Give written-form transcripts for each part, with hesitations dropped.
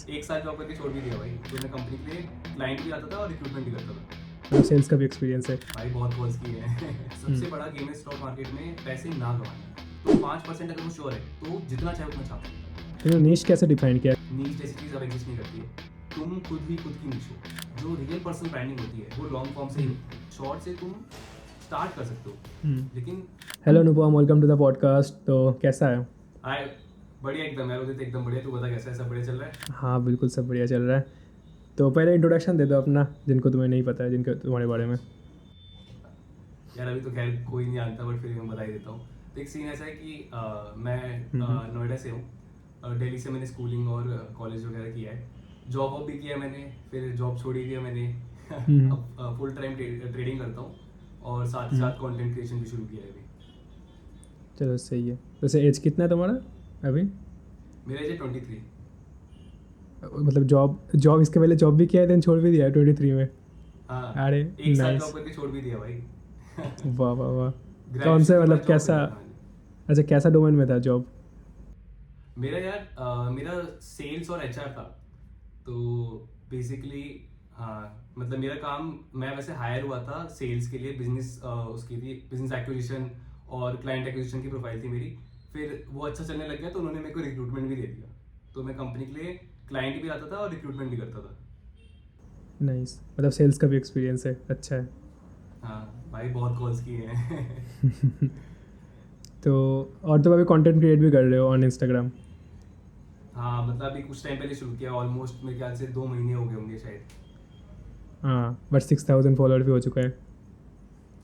एक साल जॉब करके छोड़ भी दिया भाई। तो मैं कंपनी के लिए क्लाइंट भी आता था और रिक्रूटमेंट भी करता था। सेल्स का भी एक्सपीरियंस है। भाई बहुत कॉल्स किए हैं। सबसे बड़ा गेम है स्टॉक मार्केट में पैसे ना कमाना। तो 5% अगर वो श्योर है तो जितना चाहे उतना छाप सकता तो नीश कैसे डिफाइन किया? है। नीच जैसी चीज़ अब एग्जिस्ट नहीं करती है। तुम खुद ही खुद की नीच हो। जो रियल पर्सनल ब्रांडिंग होती है वो लॉन्ग फॉर्म से ही होती है। शॉर्ट से तुम स्टार्ट कर सकते हो लेकिन hello Anupam, welcome to the podcast. तो कैसा है? आए बढ़िया एकदम यार। उदित एकदम बढ़िया। तू बता कैसा है? सब बढ़िया चल रहा है? हाँ बिल्कुल, सब बढ़िया चल रहा है। तो पहले इंट्रोडक्शन दे दो अपना, जिनको तुम्हें नहीं पता है, जिनके तुम्हारे बारे में। यार अभी तो खैर कोई नहीं जानता बट फिर भी मैं बता ही देता हूँ। तो एक सीन ऐसा है कि मैं नोएडा से हूँ। दिल्ली से मैंने स्कूलिंग और कॉलेज वगैरह किया है। जॉब वॉब भी किया है मैंने। फिर जॉब छोड़ी भी है मैंने। हम्म, अब फुल टाइम ट्रेडिंग करता हूँ और साथ ही हम्म, साथ कंटेंट क्रिएशन भी शुरू किया है अभी। चलो सही है। वैसे एज कितना है तुम्हारा अभी? मेरा एज है 23। मतलब जॉब जॉब इसके पहले जॉब भी किया है, देन छोड़ भी दिया है 23 में? हाँ अरे एक साल नाइस। जॉब करके छोड़ भी दिया भाई। वाह वाह वाह। कौन ग्रेजुएशन से के बाद मतलब जॉब कर कैसा? लिया था मैंने। अच्छा, कैसा डोमेन में था जॉब? मेरा यार मेरा सेल्स और एचआर था। तो बेसिकली हाँ मतलब मेरा काम, मैं वैसे हायर हुआ था सेल्स के लिए। बिजनेस उसकी थी, बिजनेस एक्विजिशन और क्लाइंट एक्विजिशन की प्रोफाइल थी मेरी। फिर वो अच्छा चलने लग गया तो उन्होंने मेरे को रिक्रूटमेंट भी दे दिया। तो मैं कंपनी के लिए क्लाइंट भी आता था और रिक्रूटमेंट भी करता था। नाइस, मतलब सेल्स का भी एक्सपीरियंस है, अच्छा है। हाँ भाई बहुत कॉल्स किए हैं। तो और तुम अभी कंटेंट क्रिएट भी कर रहे हो ऑन इंस्टाग्राम? हाँ मतलब अभी कुछ टाइम पहले शुरू किया। ऑलमोस्ट मेरे ख्याल से 2 महीने हो गए होंगे शायद। हाँ, बट 6000 फॉलोअर भी हो चुका है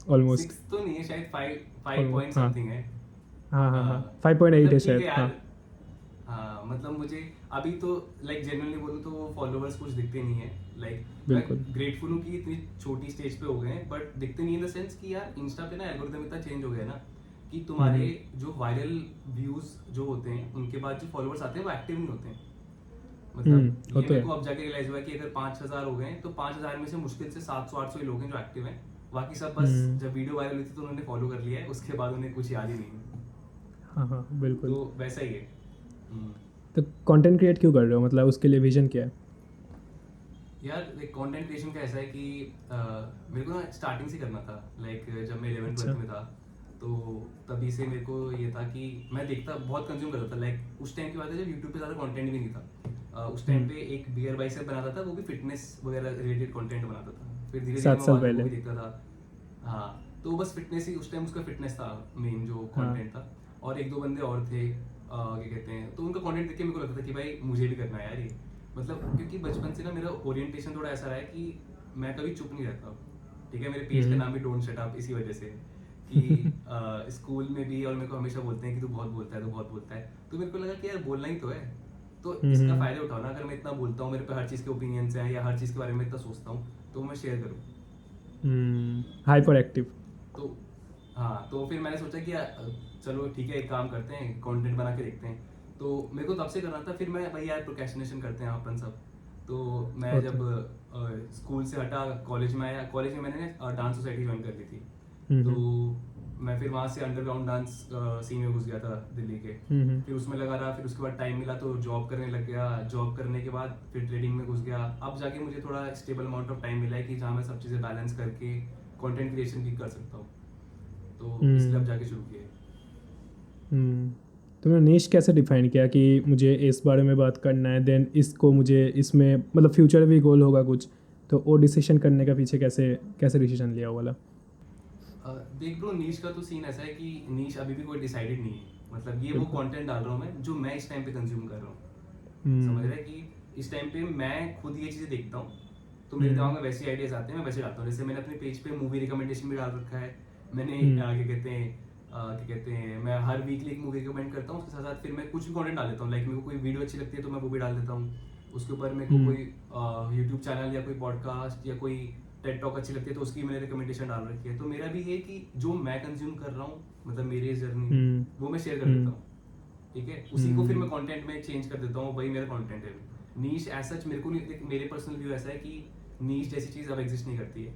ऑलमोस्ट। 6 तो नहीं है शायद, 5 पॉइंट ऑलमोस्ट हाँ। समथिंग है। हाँ हाँ हाँ, हाँ 5.8 मतलब है ठीक है शायद, हाँ। यार। हाँ मतलब मुझे अभी तो लाइक जेन्युइनली बोलूँ तो वो फॉलोअर्स कुछ दिखते नहीं है। लाइक मैं बिल्कुल। ग्रेटफुल हूँ कि इतनी छोटी स्टेज पे हो गए हैं बट दिखते नहीं इन द सेंस कि यार इंस्टा पे ना एल्गोरिथम इतना चेंज हो गया है ना कि तुम्हारे जो वायरल व्यूज जो होते हैं उनके बाद जो फॉलोअर्स आते हैं वो एक्टिव नहीं होते हैं। मतलब वो ये तो मेरे है। को अब जाके रियलाइज हुआ कि अगर 5,000 हो गए हैं तो 5,000 में से मुश्किल से 700-800 ही लोग हैं जो एक्टिव हैं। बाकी सब बस जब वीडियो वायरल हुई थी तो उन्होंने फॉलो कर लिया है, उसके बाद उन्हें कुछ याद ही नहीं है। हाँ हाँ बिल्कुल। तो वैसा ही है। हम्म। तो कंटेंट क्रिएट क्यों कर रहे हो, मतलब उसके लिए विजन क्या है? यार एक कंटेंट क्रिएशन का ऐसा है कि मेरे को ना स्टार्टिंग से करना था। लाइक जब मैं 11th अच्छा। 12th में था तो तभी से मेरे को ये था कि मैं देखता बहुत कंज्यूम करता था। लाइक उस टाइम की बात है जब यूट्यूब पे ज़्यादा कंटेंट भी नहीं था। उस टाइम पे एक बियर बाई से बनाता था, वो भी फिटनेस वगैरह रिलेटेड कंटेंट बनाता था। फिर धीरे धीरे 7 मैं साल बाद में वो पहले। भी देखता था। हाँ तो बस फिटनेस ही उस टाइम उसका फिटनेस था मेन जो हाँ। कंटेंट था। और एक दो बंदे और थे क्या कहते हैं, तो उनका कंटेंट देख के मेरे को लगता था कि भाई मुझे भी करना है यार ये। मतलब क्योंकि बचपन से ना मेरा ओरिएंटेशन थोड़ा ऐसा रहा है कि मैं कभी चुप नहीं रहता। ठीक है, मेरे पेज का नाम भी डोंट शट अप इसी वजह से कि स्कूल में भी और मेरे को हमेशा बोलते हैं कि तू बहुत बोलता है, तू बहुत बोलता है। तो मेरे को लगा कि यार बोलना ही तो है, तो इसका फायदा उठाओ ना। अगर मैं इतना बोलता हूँ, मेरे पे हर चीज़ के ओपिनियंस हैं या हर चीज़ के बारे में इतना सोचता हूँ तो मैं शेयर करूँ। Hyper active. तो हाँ तो फिर मैंने सोचा कि चलो ठीक है एक काम करते हैं, कंटेंट बना के देखते हैं। तो मेरे को तब से करना था। फिर मैं भाई यार प्रोक्रेस्टिनेशन करते हैं अपन सब। तो मैं होता जब है। स्कूल से हटा कॉलेज में आया, कॉलेज में मैंने डांस सोसाइटी ज्वाइन कर ली थी। तो मैं फिर वहाँ से अंडरग्राउंड डांस सीन में घुस गया था दिल्ली के। फिर उसमें लगा रहा, फिर उसके बाद टाइम मिला तो जॉब करने लग गया। जॉब करने के बाद फिर ट्रेडिंग में घुस गया। अब जाके मुझे थोड़ा स्टेबल अमाउंट ऑफ टाइम मिला है कि जहाँ मैं सब चीज़ें बैलेंस करके कंटेंट क्रिएशन भी कर सकता हूँ। तो इसलिए अब जाके शुरू किया है। तुमने नीश कैसे डिफाइन किया कि मुझे इस बारे में बात करना है, देन इसको मुझे इसमें मतलब फ्यूचर भी गोल होगा कुछ, तो वो डिसीजन करने का पीछे कैसे कैसे डिसीजन लिया वो वाला? देख ब्रो, नीश का तो सीन ऐसा है कि नीश अभी भी कोई डिसाइडेड नहीं है। मतलब ये वो बिल्कुल। कंटेंट डाल रहा हूँ मैं जो मैं इस टाइम पे कंज्यूम कर रहा हूँ। समझ हम्म, रहा है कि इस टाइम पे मैं खुद ये चीज़ें देखता हूँ तो मेरे दिमाग हम्म, में वैसे आइडियाज आते हैं, मैं वैसे डालता हूँ। जैसे मैंने अपने पेज पे मूवी रिकमेंडेशन भी डाल रखा है। मैंने क्या कहते हैं मैं हर वीकली एक मूवी रिकमेंड करता हूँ। उसके साथ साथ फिर मैं कुछ भी कंटेंट डाल देता हूँ। लाइक मेरे को कोई वीडियो अच्छी लगती है तो मैं वो भी डाल देता हूँ। उसके ऊपर मेरे को कोई यूट्यूब चैनल या कोई पॉडकास्ट या कोई टेड टॉक अच्छी लगती है तो उसकी मैंने रिकमेंडेशन डाल रखी है। तो मेरा भी ये कि जो मैं कंज्यूम कर रहा हूँ, मतलब मेरी जर्नी हम्म, वो मैं शेयर कर देता हम्म, हूँ। ठीक है, उसी को फिर मैं कंटेंट में चेंज कर देता हूँ, वही मेरा कंटेंट है। नीश एज सच मेरे को नहीं, मेरे पर्सनल व्यू ऐसा है कि नीश जैसी चीज़ अब एग्जिस्ट नहीं करती है।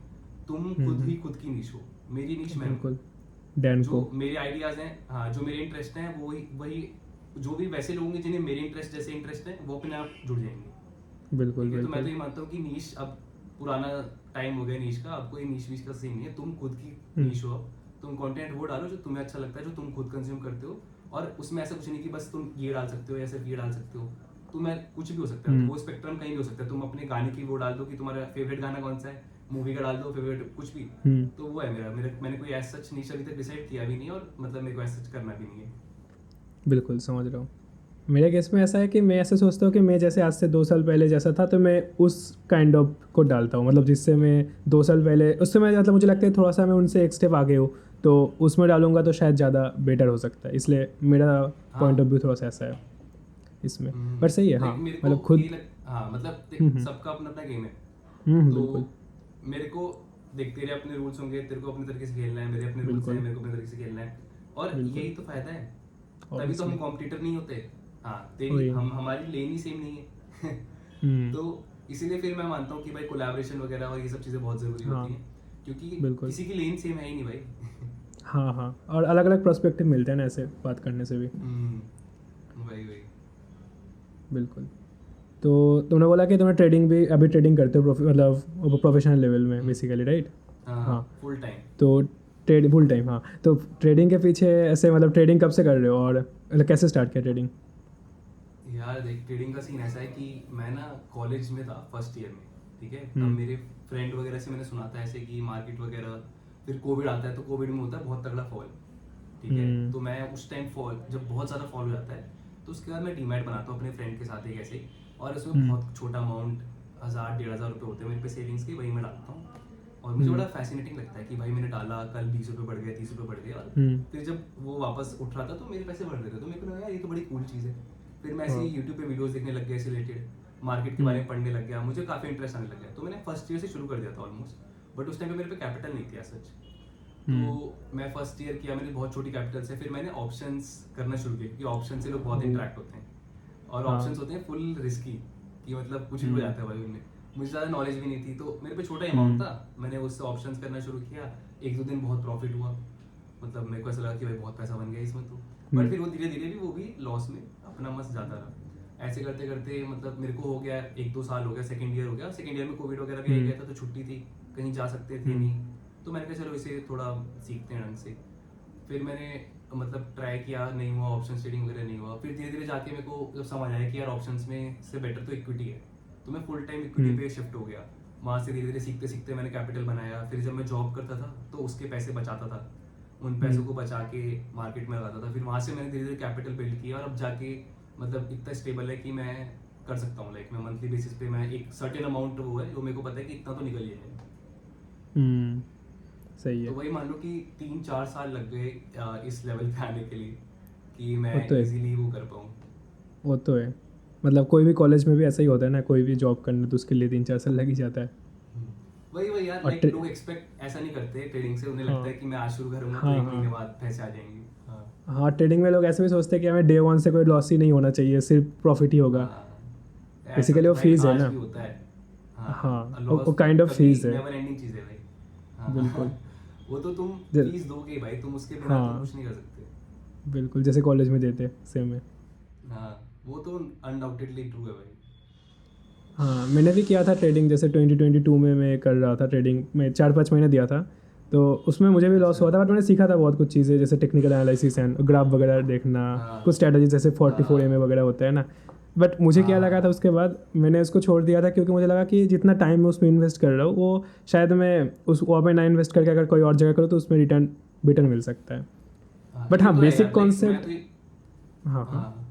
तुम खुद ही खुद की नीश हो। मेरी नीश मैं हूँ। बिल्कुल। डैन जो को। मेरे आइडियाज़ हैं, हाँ जो मेरे इंटरेस्ट हैं, वही वही जो भी वैसे लोग हैं जिन्हें मेरे इंटरेस्ट जैसे इंटरेस्ट है वो अपने आप जुड़ जाएंगे। बिल्कुल ठीक है, तो मैं तो बिल्कुल। ये मानता हूँ कि नीश अब पुराना टाइम हो गया नीश का, अब कोई नीश वीश का सीन नहीं है, तुम खुद की नीश हो, तुम कंटेंट वो डालो जो तुम्हें अच्छा लगता है, जो तुम खुद कंज्यूम करते हो, और उसमें ऐसा कुछ नहीं कि बस तुम ये डाल सकते हो या सिर्फ ये डाल सकते हो, तुम्हें कुछ भी हो सकता है, तो वो स्पेक्ट्रम कहीं भी हो सकता है, तुम अपने गाने की वो डाल दो कि तुम्हारा फेवरेट गाना कौन सा है, मूवी का डाल दो फेवरेट कुछ भी, तो वो है मेरा मेरा मैंने कोई ऐसा सच नीश अभी तक डिसाइड किया भी नहीं है, और मतलब मेरे को ऐसा सच करना भी नहीं है। बिल्कुल समझ रहा हूँ। मेरे केस में ऐसा है कि मैं ऐसे सोचता हूँ कि मैं जैसे आज से 2 साल पहले जैसा था, तो मैं उस काइंड ऑफ को डालता हूँ, मतलब जिससे मैं 2 साल पहले उससे मैं मतलब मुझे लगता है थोड़ा सा मैं उनसे एक स्टेप आगे हूँ, तो उसमें डालूंगा तो शायद ज़्यादा बेटर हो सकता है, इसलिए मेरा पॉइंट ऑफ हाँ। व्यू थोड़ा सा ऐसा है इसमें। बट सही है, हाँ, लाइक मेरे को मतलब ये खुद। हाँ मतलब हम्म सबका अपना अपना गेम है, तो बिल्कुल मेरे को देख तेरे अपने रूल्स होंगे, तेरे को अपने तरीके से खेलना है, मेरे अपने रूल्स हैं, बिल्कुल मेरे को अपने तरीके से खेलना है, और बिल्कुल। यही तो फायदा है, तभी तो हम ऑब्वियसली। कॉम्पिटिटर नहीं होते। हाँ, तेरी वही। हम हमारी लेन ही सेम नहीं है हम्म तो इसीलिए फिर मैं मानता हूँ कि भाई कोलैबोरेशन वगैरह और ये सब चीज़ें बहुत ज़रूरी हाँ होती हैं, क्योंकि बिल्कुल। किसी की लेन सेम है ही नहीं भाई हाँ हाँ, और अलग अलग पर्सपेक्टिव मिलते हैं ना ऐसे बात करने से भी। वही वही। बिल्कुल। तो तुमने बोला कि तुम्हें ट्रेडिंग भी अभी ट्रेडिंग करते हो, मतलब प्रोफेशनल लेवल में हम्म, बेसिकली, राइट? हाँ हाँ। हाँ फुल टाइम। तो ट्रेड फुल टाइम, हाँ, तो ट्रेडिंग के पीछे ऐसे मतलब ट्रेडिंग कब से कर रहे हो, और मतलब कैसे स्टार्ट किया ट्रेडिंग? यार देख, ट्रेडिंग का सीन ऐसा है कि मैं ना कॉलेज में था फर्स्ट ईयर में, ठीक है, तब हम्म मेरे फ्रेंड वगैरह से मैंने सुना था ऐसे कि मार्केट वगैरह, फिर कोविड आता है, तो कोविड में होता है बहुत तगड़ा फॉल, ठीक है, हम्म तो मैं उस टाइम फॉल जब बहुत ज़्यादा फॉल हो जाता है, तो उसके बाद मैं डीमैट बनाता हूँ अपने फ्रेंड के साथ एक ऐसे ही, और उसमें हम्म बहुत छोटा अमाउंट 1000 1,500 रुपये होते हैं मेरे पे सेविंग्स के, वही मैं डालता हूँ, और मुझे हम्म बड़ा फैसिनेटिंग लगता है कि भाई मैंने डाला, कल 20 रुपये बढ़ गए, 30 रुपये बढ़ गए, और हम्म फिर जब वो वापस उठ रहा था तो मेरे पैसे बढ़ रहे थे, तो मेरे को लगा यार ये तो बड़ी कूल चीज़ है। फिर मैं ऐसे ही हाँ यूट्यूब पे वीडियोस देखने लग गया इससे रिलेटेड, मार्केट के बारे हम्म में पढ़ने लग गया, मुझे काफ़ी इंटरेस्ट आने लग गया, तो मैंने फर्स्ट ईयर से शुरू कर दिया था ऑलमोस्ट, बट उस टाइम पे मेरे पे कैपिटल नहीं थी सच, तो हम्म मैं फर्स्ट ईयर किया, मेरी बहुत छोटी कैपिटल से, फिर मैंने ऑप्शंस करना शुरू किया, क्योंकि ऑप्शन से लोग बहुत ओ, इंटरेक्ट होते हैं, और हाँ ऑप्शंस होते हैं फुल रिस्की, कि मतलब कुछ भी हो हम्म जाता है भाई उनमें, मुझे ज़्यादा नॉलेज भी नहीं थी, तो मेरे पे छोटा अमाउंट हम्म था, मैंने उससे ऑप्शंस करना शुरू किया, 1 2 दिन बहुत प्रॉफिट हुआ, मतलब मेरे को ऐसा लगा कि भाई बहुत पैसा बन गया इसमें, तो बट हम्म फिर वो धीरे धीरे भी वो भी लॉस में अपना मस्त जाता रहा, ऐसे करते करते मतलब मेरे को हो गया 1 2 साल हो गया, सेकंड ईयर हो गया, सेकंड ईयर में कोविड वगैरह भी आ हम्म गया था, तो छुट्टी थी, कहीं जा सकते थे हम्म नहीं, तो मैंने कहा चलो इसे थोड़ा सीखते हैं ढंग से, फिर मैंने मतलब ट्राई किया, नहीं हुआ, ऑप्शन ट्रेडिंग वगैरह नहीं हुआ, फिर धीरे धीरे जाके मेरे को जब समझ आया कि यार ऑप्शंस में से बेटर तो इक्विटी है, तो मैं फुल टाइम इक्विटी हम्म पे शिफ्ट हो गया, वहाँ से धीरे धीरे सीखते सीखते मैंने कैपिटल बनाया, फिर जब मैं जॉब करता था तो उसके पैसे बचाता था, उन पैसों को बचा के मार्केट में लगाता था, फिर वहाँ से मैंने धीरे धीरे कैपिटल बिल्ड किया, और अब जाके मतलब इतना स्टेबल है कि मैं कर सकता हूँ, लाइक मैं मंथली बेसिस पे मैं एक सर्टेन अमाउंट वो है जो मेरे को पता है कि इतना तो निकल ही जाएगा, हम्म, सही तो है। वही मान लो कि 3 4 साल लग गए इस लेवल पे आने के लिए, कि मैं वो तो है, इजीली वो कर पाऊँ। वो तो है, मतलब कोई भी कॉलेज में भी ऐसा ही होता है ना, कोई भी जॉब करने तो उसके लिए 3 4 साल लग ही जाता है। वही वही यार, और लाइक लोग एक्सपेक्ट ऐसा नहीं करते ट्रेडिंग से, उन्हें लगता हाँ है कि मैं आज शुरू करूंगा तो हाँ 1 महीने हाँ बाद पैसे आ जाएंगे। हाँ हाँ, ट्रेडिंग में लोग ऐसे भी सोचते हैं कि हमें डे वन से कोई लॉस ही नहीं होना चाहिए, सिर्फ प्रॉफिट ही होगा। हाँ, ऐसा बेसिकली तो वो भाई फीस है आज ना। भी होता है। हाँ, हाँ, वो लॉस तो काइंड ऑफ कभी फीस है। नेवर एंडिंग चीज़ है भाई। हाँ बिल्कुल। वो तो तुम ज- फीस दोगे ही भाई, तुम उसके बिना तो हाँ कुछ नहीं कर सकते। बिल्कुल, जैसे कॉलेज में देते सेम है। हाँ वो तो अनडाउटेडली ट्रू है भाई। हाँ, मैंने भी किया था ट्रेडिंग, जैसे 2022 में मैं कर रहा था ट्रेडिंग में, 4 5 महीने दिया था, तो उसमें मुझे भी लॉस अच्छा। हुआ था, बट मैंने सीखा था बहुत कुछ चीज़ें, जैसे टेक्निकल एनालिसिस एंड ग्राफ वगैरह देखना, कुछ हाँ स्ट्रैटेजी जैसे 44 MA हाँ वगैरह होता है ना। बट मुझे क्या लगा था हाँ उसके बाद, मैंने उसको छोड़ दिया था, क्योंकि मुझे लगा कि जितना टाइम मैं उसमें इन्वेस्ट कर रहा हूँ, वो शायद मैं उस वहाँ पे ना इन्वेस्ट करके अगर कोई और जगह करूँ तो उसमें रिटर्न रिटर्न मिल सकता है। हाँ, बट ये हाँ, तो है बेसिक यार, लाइक मैं कॉन्सेप्ट। तो हाँ हाँ हाँ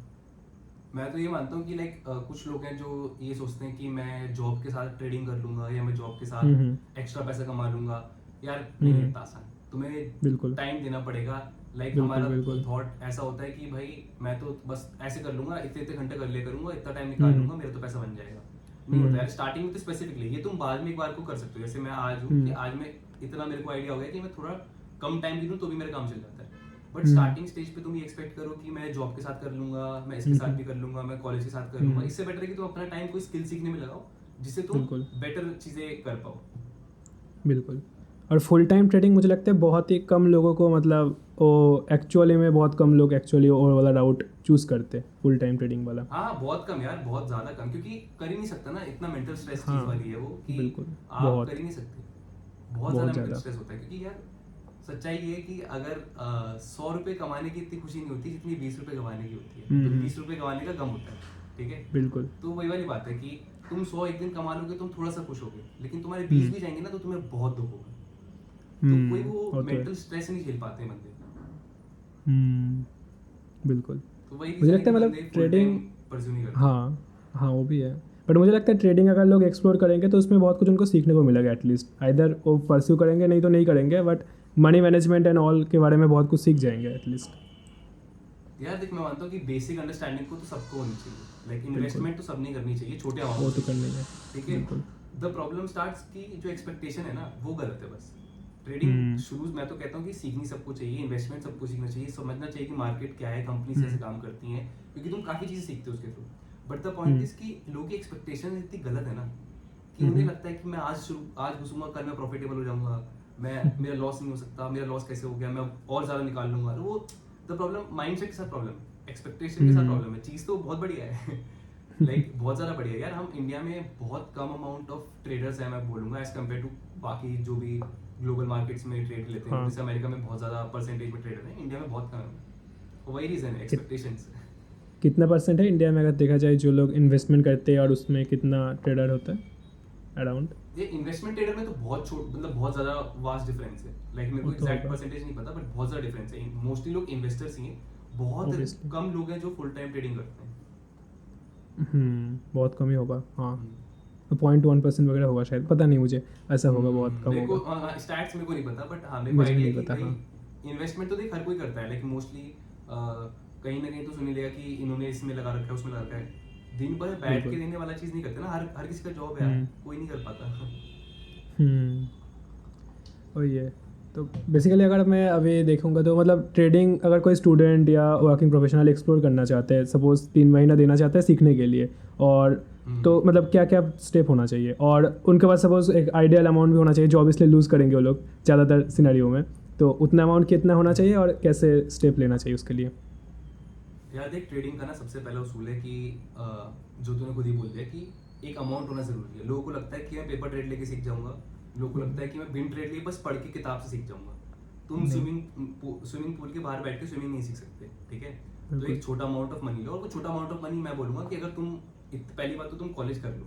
मैं तो ये मानता हूँ कि लाइक कुछ लोग हैं जो ये सोचते हैं कि मैं जॉब के साथ ट्रेडिंग कर लूंगा, या मैं जॉब के हम्म साथ एक्स्ट्रा पैसा कमा लूंगा, यार नहीं है हम्म, इतना आसान, तुम्हें बिल्कुल टाइम देना पड़ेगा, लाइक बिल्कुल हमारा बिल्कुल। थॉट ऐसा होता है कि भाई मैं तो बस ऐसे कर लूंगा, इतने इतने घंटे कर लिया करूंगा, इतना टाइम निकाल हम्म लूंगा, मेरा तो पैसा बन जाएगा। नहीं होता हम्म यार, स्टार्टिंग में तो स्पेसिफिकली ये तुम बाद में एक बार को कर सकते हो, जैसे मैं आज हूँ कि हम्म आज मैं इतना मेरे को आइडिया हो गया कि मैं थोड़ा कम टाइम भी दूँ तो भी मेरा काम चल जाता है, बट हम्म स्टार्टिंग स्टेज पे तुम ये एक्सपेक्ट करो कि मैं जॉब के साथ कर लूंगा, मैं इसके साथ हम्म भी कर लूंगा, मैं कॉलेज के साथ कर लूंगा, हम्म, इससे बेटर है कि तुम अपना टाइम कोई स्किल सीखने में लगाओ जिससे तुम बिल्कुल बेटर चीजें कर पाओ। बिल्कुल। और फुल टाइम ट्रेडिंग मुझे लगता है बहुत ही कम लोगों को, मतलब वो एक्चुअली में बहुत कम लोग एक्चुअली वो वाला राउट चूज़ करते, फुल टाइम ट्रेडिंग वाला। हाँ बहुत कम यार, बहुत ज्यादा कम, क्योंकि कर ही नहीं सकता ना, इतना मेंटल स्ट्रेस चीज हाँ वाली है वो कि बिल्कुल, आप कर बहुत ही नहीं सकते। बहुत बहुत ज्यादा मेंटल ज़्यादा। स्ट्रेस होता है, क्योंकि यार सच्चाई ये है कि अगर 100 रुपए कमाने की इतनी खुशी नहीं होती जितनी 20 रुपए कमाने की होती है, तो 20 रुपए कमाने का गम होता है, ठीक है। बिल्कुल। तो वही वाली बात है कि तुम 100 एक दिन कमा लोगे, तुम थोड़ा सा खुश होगे, लेकिन तुम्हारे 20 हम्म भी जाएंगे ना तो तुम्हें बहुत दुख होगा। तो कोई वो वो तो है। मेंटल स्ट्रेस नहीं झेल पाते बंदे। बिल्कुल। तो वही मुझे रीजन है लगता कि है मतलब बंदे फुल टाइम ट्रेडिंग, परस्यू नहीं करते। हाँ हाँ वो भी है। बट मुझे लगता है ट्रेडिंग अगर लोग एक्सप्लोर करेंगे तो उसमें बहुत कुछ उनको सीखने को मिलेगा एटलीस्ट। आइदर वो परस्यू करेंगे नहीं तो नहीं करेंगे, but money management and all के बारे में बहुत कुछ सीख जाएंगे एटलीस्ट। यार देख, मैं मानता हूँ कि बेसिक अंडरस्टैंडिंग को तो सबको होनी चाहिए, लाइक बिल्कुल, इन्वेस्टमेंट तो सब नहीं करनी चाहिए, छोटे वो अमाउंट तो से, करनी है। ठीक है। बिल्कुल। द प्रॉब्लम स्टार्ट्स की जो एक्सपेक्टेशन है ना वो गलत है बस। ट्रेडिंग हम्म शुरू मैं तो कहता हूँ कि सीखनी सबको चाहिए, इन्वेस्टमेंट सबको सीखना चाहिए, समझना चाहिए कि मार्केट क्या है, कंपनीज कैसे काम करती हैं, क्योंकि तुम काफ़ी चीज़ें सीखते हो उसके through. But the point hmm is कि लोगों की एक्सपेक्टेशन इतनी गलत है ना कि उन्हें हम्म लगता है कि मैं आज घुसूंगा, कल मैं प्रॉफिटेबल हो जाऊंगा, मैं मेरा लॉस नहीं हो सकता, मेरा लॉस कैसे हो गया, मैं और ज़्यादा निकाल लूंगा। तो वो द प्रॉब्लम माइंडसेट के साथ प्रॉब्लम है, एक्सपेक्टेशन के साथ हम्म प्रॉब्लम है। चीज़ तो बहुत बढ़िया है लाइक बहुत ज़्यादा बढ़िया है यार। हम इंडिया में बहुत कम अमाउंट ऑफ ट्रेडर्स हैं, मैं बोलूँगा, एज कम्पेयर टू बाकी जो भी ग्लोबल मार्केट्स में ट्रेड लेते हैं। हाँ। जैसे अमेरिका में बहुत ज़्यादा परसेंटेज में ट्रेडर हैं, इंडिया में बहुत कम है। तो वही रीज़न है, कित, एक्सपेक्टेशंस। कितना परसेंट है इंडिया में अगर देखा जाए जो लोग इन्वेस्टमेंट करते हैं, और उसमें कितना ट्रेडर होता है अराउंड? ये इन्वेस्टमेंट ट्रेडर में तो बहुत छोट, मतलब बहुत ज़्यादा वास्ट डिफरेंस है। लाइक मेरे वो को तो एग्जैक्ट होगा परसेंटेज नहीं पता, बट बहुत ज़्यादा डिफरेंस है। मोस्टली लोग इन्वेस्टर्स ही हैं, बहुत ऑब्वियसली। कम लोग हैं जो फुल टाइम ट्रेडिंग करते हैं। बहुत कम ही होगा हाँ। हम्म। 0.1% वगैरह होगा शायद, पता नहीं मुझे, ऐसा होगा, बहुत कम मेरे को होगा। स्टैट्स मेरे को नहीं पता, बट हाँ मेरे को मुझे भी आइडिया नहीं है कि पता भाई हाँ। इन्वेस्टमेंट तो देख हर कोई करता है, लेकिन मोस्टली कहीं ना कहीं तो सुन ही लेगा कि इन्होंने इसमें लगा रखा है, उसमें लगा रखा है। दिन भर बैठ के बिल्कुल। देने वाला चीज़ नहीं करते ना, हर हर किसी का जॉब है यार, हम्म कोई नहीं कर पाता हम्म वही है। तो बेसिकली अगर मैं अभी देखूंगा तो मतलब ट्रेडिंग अगर कोई स्टूडेंट या वर्किंग प्रोफेशनल एक्सप्लोर करना चाहते हैं, सपोज 3 महीना देना चाहते हैं सीखने के लिए, और तो मतलब क्या क्या स्टेप होना चाहिए, और उनके पास सपोज एक आइडियल अमाउंट भी होना चाहिए जो ऑब्वियसली लूज़ करेंगे वो लोग ज़्यादातर सिनेरियो में, तो उतना अमाउंट कितना होना चाहिए और कैसे स्टेप लेना चाहिए उसके लिए? यार देख, ट्रेडिंग का ना सबसे पहला उसूल है कि जो तूने खुद ही बोल दिया कि एक अमाउंट होना जरूरी है। लोगों को लगता है कि मैं पेपर ट्रेड लेके सीख जाऊंगा, लोगों को लगता है कि मैं बिन ट्रेड लिए बस पढ़ के किताब से सीख जाऊंगा। तुम नहीं, स्विमिंग पूल के बाहर बैठ के स्विमिंग नहीं सीख सकते, ठीक है। तो बिल्कुल। एक छोटा अमाउंट ऑफ मनी लो, और वो छोटा अमाउंट ऑफ मनी मैं बोलूंगा कि अगर तुम पहली बात तो तुम कॉलेज कर लो,